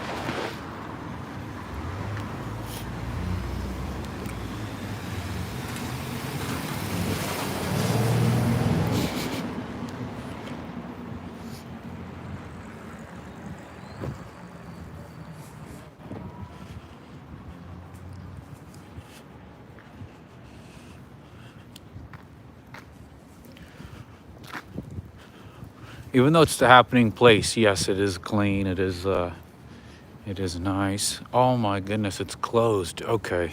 Speaker 1: Even though it's the happening place, yes, it is clean. It is nice. Oh my goodness, it's closed. Okay,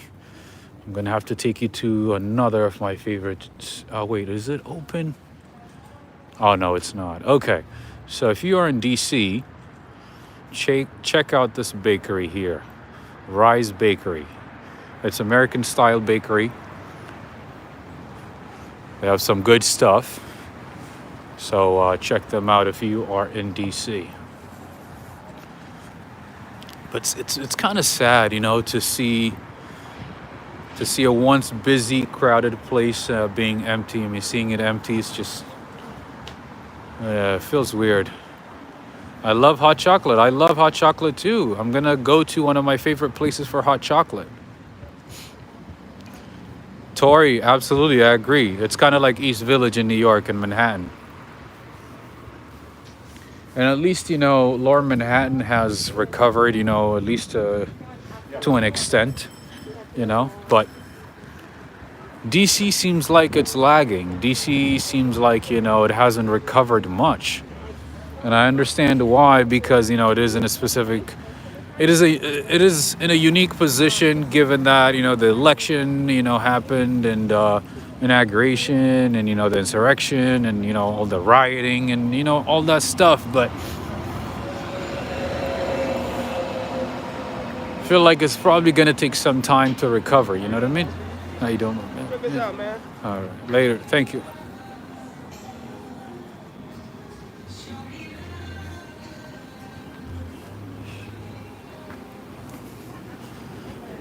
Speaker 1: I'm gonna have to take you to another of my favorites. Oh wait, is it open? Oh no, it's not. Okay, so if you are in DC, check out this bakery here, Rise Bakery. It's American style bakery. They have some good stuff. So check them out if you are in DC. But it's kind of sad, you know, to see a once busy, crowded place being empty. I mean, seeing it empty is just it feels weird. I love hot chocolate. I love hot chocolate too. I'm gonna go to one of my favorite places for hot chocolate. Tori, absolutely, I agree. It's kind of like East Village in New York and Manhattan. And at least, you know, Lower Manhattan has recovered, you know, at least to an extent, you know. But DC seems like it's lagging. DC seems like, you know, it hasn't recovered much. And I understand why, because, you know, it is in a unique position given that, you know, the election, you know, happened and inauguration and, you know, the insurrection and, you know, all the rioting and, you know, all that stuff. But I feel like it's probably going to take some time to recover. You know what I mean? How you doing, man?
Speaker 2: Check this out, man.
Speaker 1: All right. Later. Thank you.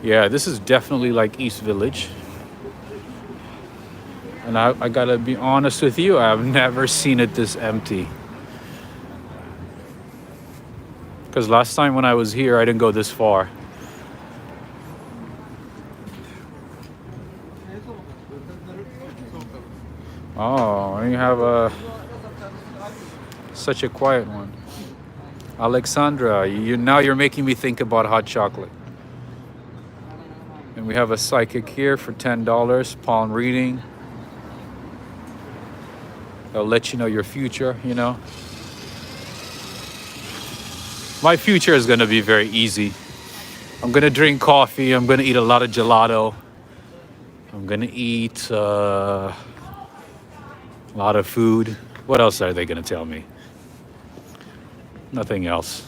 Speaker 1: Yeah, this is definitely like East Village. And I gotta be honest with you, I've never seen it this empty. Because last time when I was here, I didn't go this far. Oh, you have such a quiet one. Alexandra, now you're making me think about hot chocolate. And we have a psychic here for $10, palm reading. They'll let you know your future, you know. My future is gonna be very easy. I'm gonna drink coffee, I'm gonna eat a lot of gelato. I'm gonna eat a lot of food. What else are they gonna tell me? Nothing else.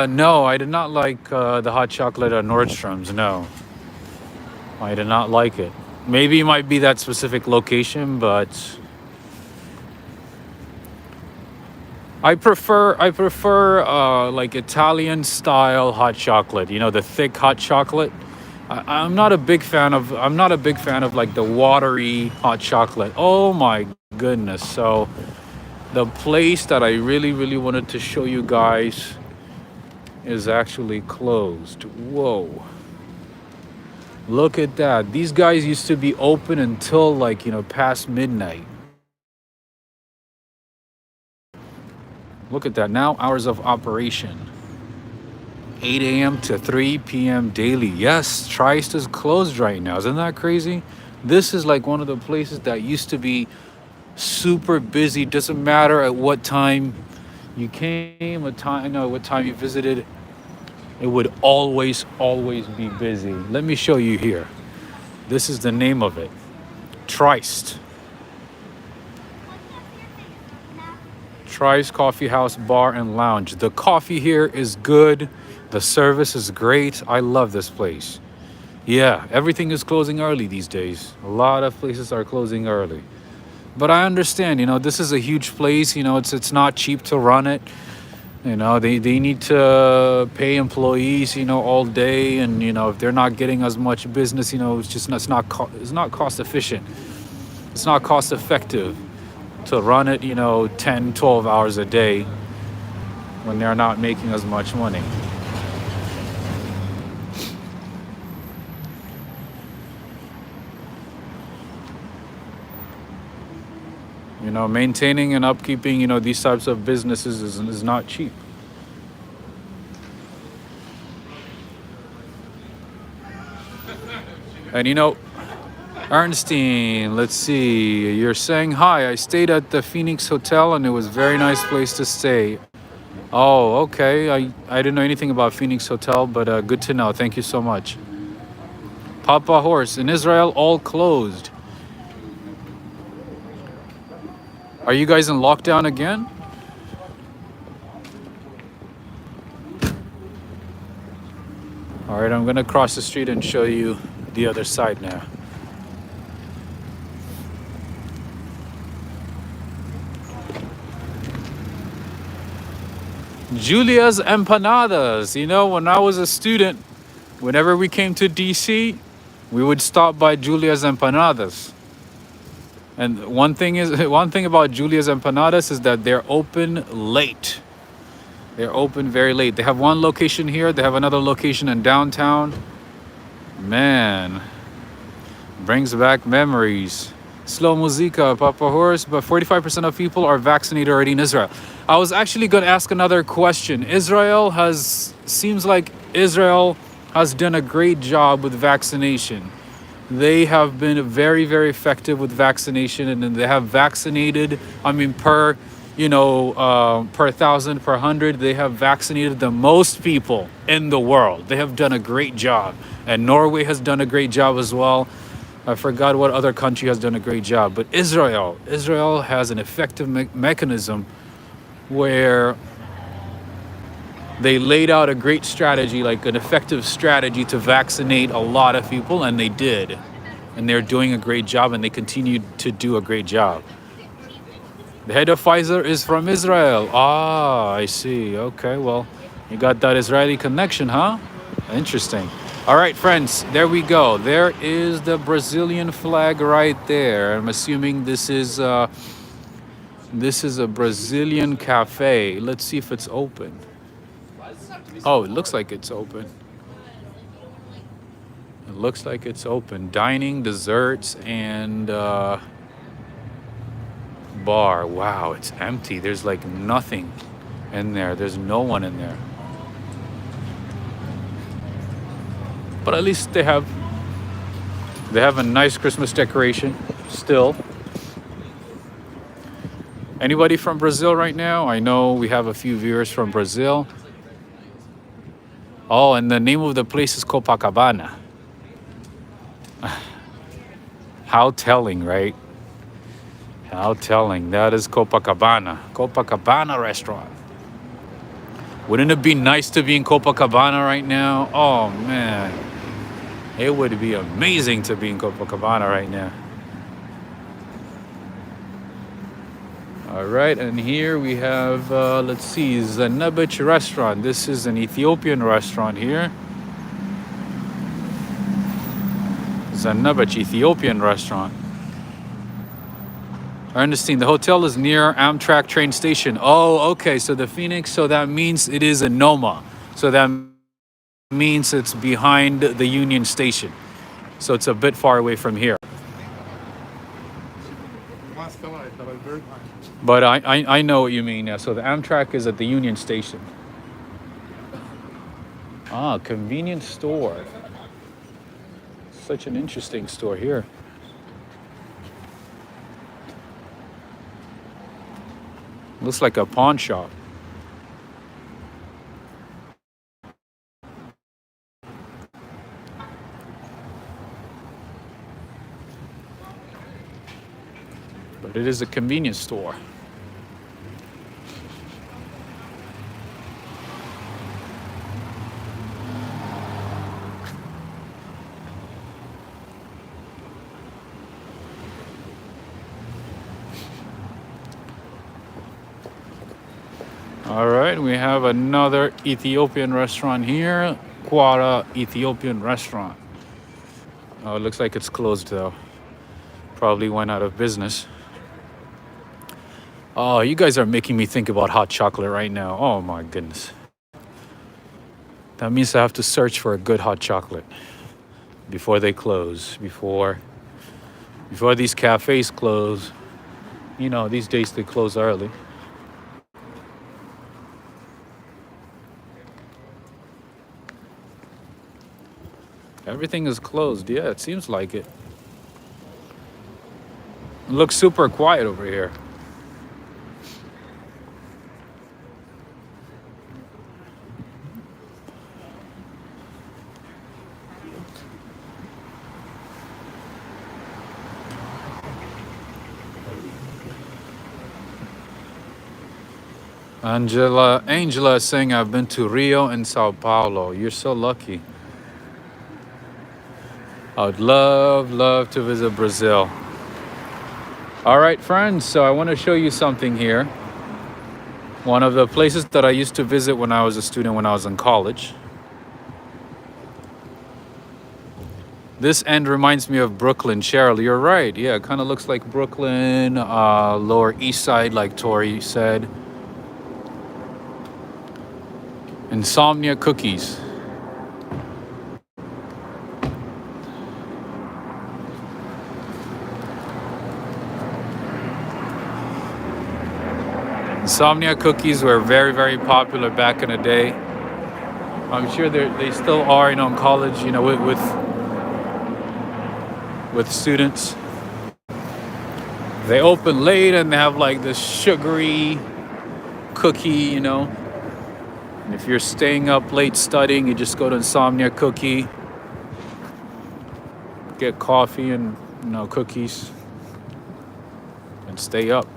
Speaker 1: No, I did not like the hot chocolate at Nordstrom's. No, I did not like it. Maybe it might be that specific location, but I prefer like Italian style hot chocolate. You know, the thick hot chocolate. I'm not a big fan of like the watery hot chocolate. Oh my goodness. So the place that I really wanted to show you guys is actually closed. Whoa. Look at that. These guys used to be open until like, you know, past midnight. Look at that. Now hours of operation. 8 a.m. to 3 p.m. daily. Yes, Trist is closed right now. Isn't that crazy? This is like one of the places that used to be super busy. Doesn't matter at what time you came, what time you visited, it would always be busy. Let me show you here. This is the name of it. Trist Coffee House Bar and Lounge. The coffee here is good. The service is great. I love this place. Yeah, everything is closing early these days. A lot of places are closing early. But I understand, this is a huge place. It's not cheap to run it. They need to pay employees, all day, and if they're not getting as much business, it's just it's not cost efficient. It's not cost effective to run it, 10, 12 hours a day when they're not making as much money. Maintaining and upkeeping, these types of businesses is not cheap. And Ernestine, let's see. You're saying hi. I stayed at the Phoenix Hotel and it was a very nice place to stay. Oh, okay. I didn't know anything about Phoenix Hotel, but good to know. Thank you so much. Papa Horse, in Israel, all closed. Are you guys in lockdown again? All right, I'm gonna cross the street and show you the other side now. Julia's Empanadas. When I was a student, whenever we came to DC, we would stop by Julia's Empanadas. And one thing about Julia's Empanadas is that they're open late. They're open very late. They have one location here. They have another location in downtown. Man, brings back memories. Slow musica, Papa Horse, but 45% of people are vaccinated already in Israel. I was actually going to ask another question. Seems like Israel has done a great job with vaccination. They have been very, very effective with vaccination, and they have vaccinated, per 1,000, per 100, they have vaccinated the most people in the world. They have done a great job. And Norway has done a great job as well. I forgot what other country has done a great job. But Israel has an effective mechanism where they laid out a great strategy, like an effective strategy to vaccinate a lot of people, and they did. And they're doing a great job, and they continue to do a great job. The head of Pfizer is from Israel. Ah, I see. Okay, well, you got that Israeli connection, huh? Interesting. All right, friends, there we go. There is the Brazilian flag right there. I'm assuming this is a Brazilian cafe. Let's see if it's open. Oh, it looks like it's open. It looks like it's open. Dining, desserts, and bar. Wow, it's empty. There's like nothing in there. There's no one in there. But at least they have a nice Christmas decoration still. Anybody from Brazil right now? I know we have a few viewers from Brazil. Oh, and the name of the place is Copacabana. How telling, right? How telling. That is Copacabana. Copacabana restaurant. Wouldn't it be nice to be in Copacabana right now? Oh, man. It would be amazing to be in Copacabana right now. All right, and here we have, let's see, Zanabich restaurant. This is an Ethiopian restaurant here. Zanabich Ethiopian restaurant. Ernestine, the hotel is near Amtrak train station. Oh, okay, so the Phoenix, so that means it is in Noma. So that means it's behind the Union Station. So it's a bit far away from here. But I know what you mean now. So the Amtrak is at the Union Station. Ah, convenience store. Such an interesting store here. Looks like a pawn shop. But it is a convenience store. All right, we have another Ethiopian restaurant here. Quara Ethiopian restaurant. Oh, it looks like it's closed though. Probably went out of business. Oh, you guys are making me think about hot chocolate right now. Oh my goodness. That means I have to search for a good hot chocolate before they close, before these cafes close. You know, these days they close early. Everything is closed. Yeah, it seems like it. It looks super quiet over here. Angela is saying I've been to Rio and Sao Paulo. You're so lucky. I would love to visit Brazil. All right, friends, so I want to show you something here. One of the places that I used to visit when I was a student, when I was in college. This end reminds me of Brooklyn. Cheryl, you're right. Yeah, it kind of looks like Brooklyn, Lower East Side, like Tori said. Insomnia cookies. Insomnia cookies were very popular back in the day. I'm sure they still are, you know, in college, you know, with students. They open late and they have like this sugary cookie, you know. And if you're staying up late studying, you just go to Insomnia Cookie, get coffee and, you know, cookies, and stay up.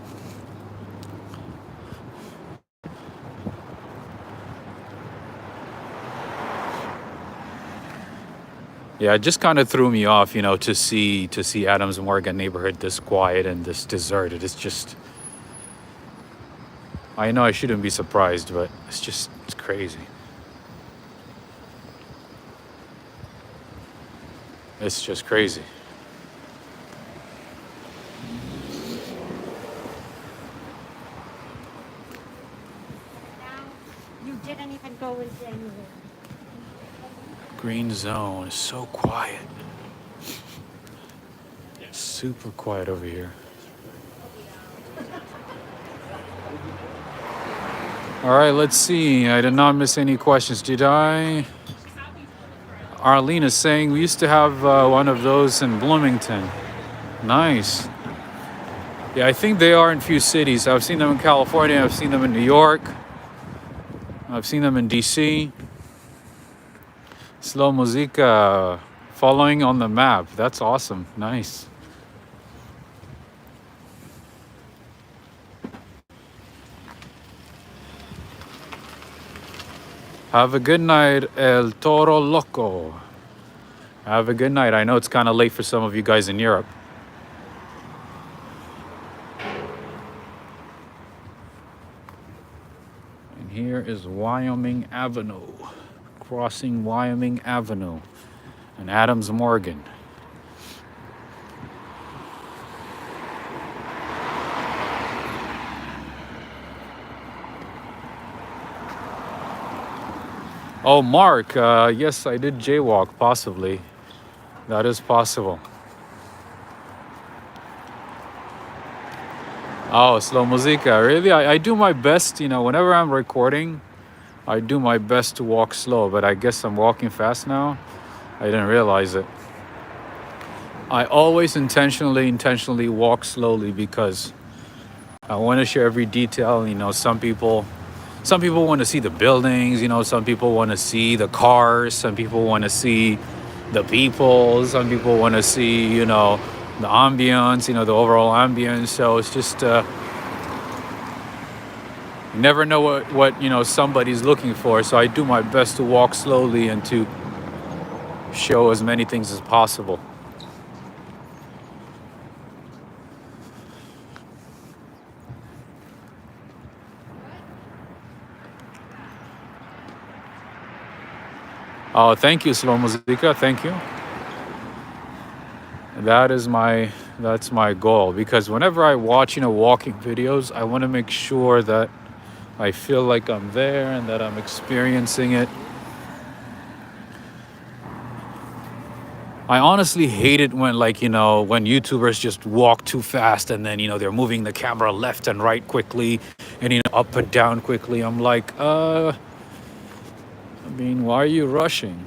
Speaker 1: Yeah, it just kind of threw me off, you know, to see Adams Morgan neighborhood this quiet and this deserted. It's just, I know I shouldn't be surprised, but it's crazy. It's just crazy.
Speaker 3: Now, you didn't even go into anywhere.
Speaker 1: Green zone is so quiet. It's super quiet over here. All right, let's see. I did not miss any questions, did I? Arlene is saying we used to have one of those in Bloomington. Nice. Yeah, I think they are in few cities. I've seen them in California. I've seen them in New York. I've seen them in DC. Slow Musica, following on the map. That's awesome. Nice. Have a good night, El Toro Loco. Have a good night. I know it's kind of late for some of you guys in Europe. And here is Wyoming Avenue. Crossing Wyoming Avenue and Adams Morgan. Oh, Mark, yes, I did jaywalk, possibly. That is possible. Oh, Slow Musica, really? I do my best, you know, whenever I'm recording, I do my best to walk slow, but I guess I'm walking fast now. I didn't realize it. I always intentionally walk slowly because I want to share every detail. You know, some people want to see the buildings, you know, some people want to see the cars, some people want to see the people, some people want to see, you know, the ambience, you know, the overall ambience. So it's just, you never know what, you know, somebody's looking for. So I do my best to walk slowly and to show as many things as possible. Oh, thank you, Slow Muzika. Thank you. That's my goal, because whenever I watch, walking videos, I want to make sure that I feel like I'm there and that I'm experiencing it. I honestly hate it when, when YouTubers just walk too fast and then, they're moving the camera left and right quickly and, up and down quickly. I'm like, why are you rushing?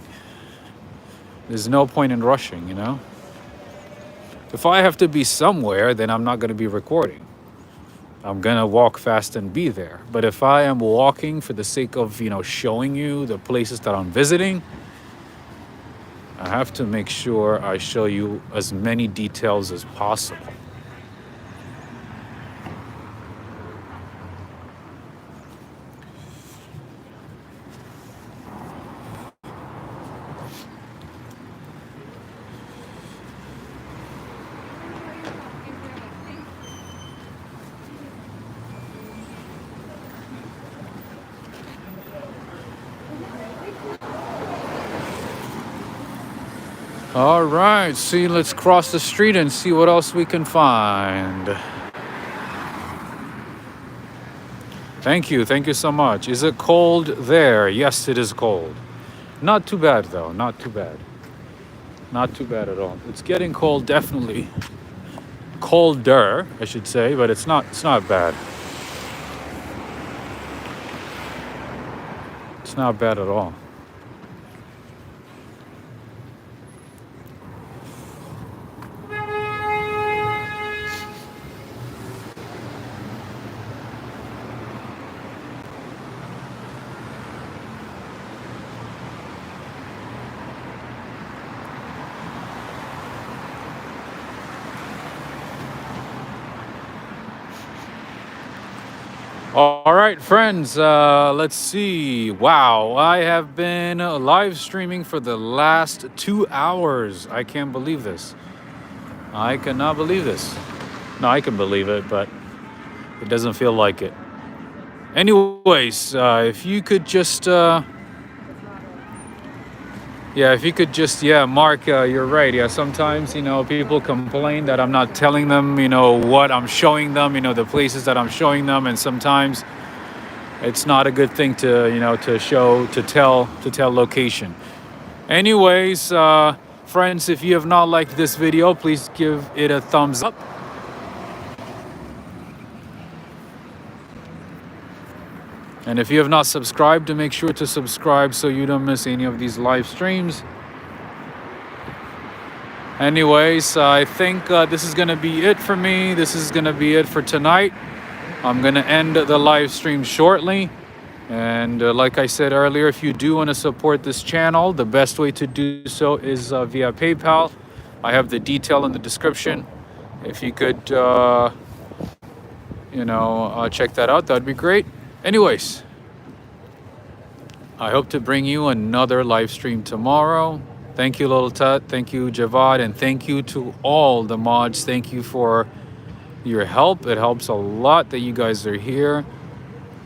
Speaker 1: There's no point in rushing, If I have to be somewhere, then I'm not going to be recording. I'm going to walk fast and be there. But if I am walking for the sake of, showing you the places that I'm visiting, I have to make sure I show you as many details as possible. All right, let's cross the street and see what else we can find. Thank you so much. Is it cold there? Yes, it is cold. Not too bad though, not too bad. Not too bad at all. It's getting cold, definitely. Colder, I should say, but it's not bad. It's not bad at all. All right, friends, let's see. Wow, I have been live streaming for the last 2 hours. I can't believe this. I cannot believe this. No, I can believe it, but it doesn't feel like it. Anyways, if you could just... Mark, you're right. Yeah, sometimes, people complain that I'm not telling them, what I'm showing them, the places that I'm showing them. And sometimes it's not a good thing to, to tell location. Anyways, friends, if you have not liked this video, please give it a thumbs up. And if you have not subscribed, make sure to subscribe so you don't miss any of these live streams. Anyways, I think this is going to be it for me. This is going to be it for tonight. I'm going to end the live stream shortly. And like I said earlier, if you do want to support this channel, the best way to do so is via PayPal. I have the detail in the description. If you could, check that out, that'd be great. Anyways, I hope to bring you another live stream tomorrow. Thank you, Little Tut. Thank you, Javad. And thank you to all the mods. Thank you for your help. It helps a lot that you guys are here.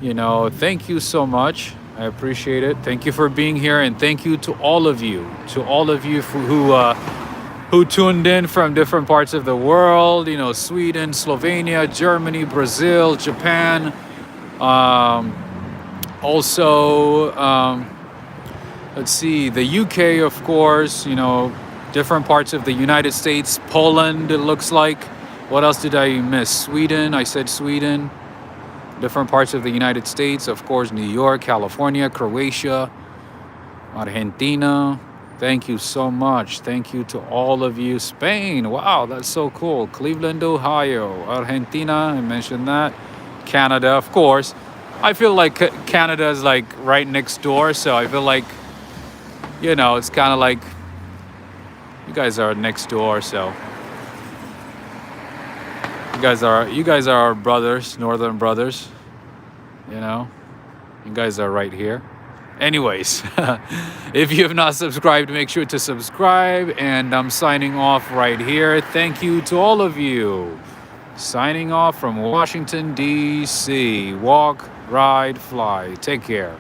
Speaker 1: Thank you so much. I appreciate it. Thank you for being here. And thank you to all of you. Who tuned in from different parts of the world. Sweden, Slovenia, Germany, Brazil, Japan. Let's see, the UK, of course, different parts of the United States, Poland, it looks like. What else did I miss? Sweden, I said Sweden. Different parts of the United States, of course, New York, California, Croatia, Argentina. Thank you so much. Thank you to all of you. Spain, wow, that's so cool. Cleveland, Ohio, Argentina, I mentioned that. Canada, of course. I feel like Canada is like right next door, so I feel like, it's kind of like you guys are next door, so you guys are our brothers, northern brothers. You guys are right here. Anyways, if you have not subscribed, make sure to subscribe, and I'm signing off right here. Thank you to all of you. Signing off from Washington, D.C. Walk, ride, fly. Take care.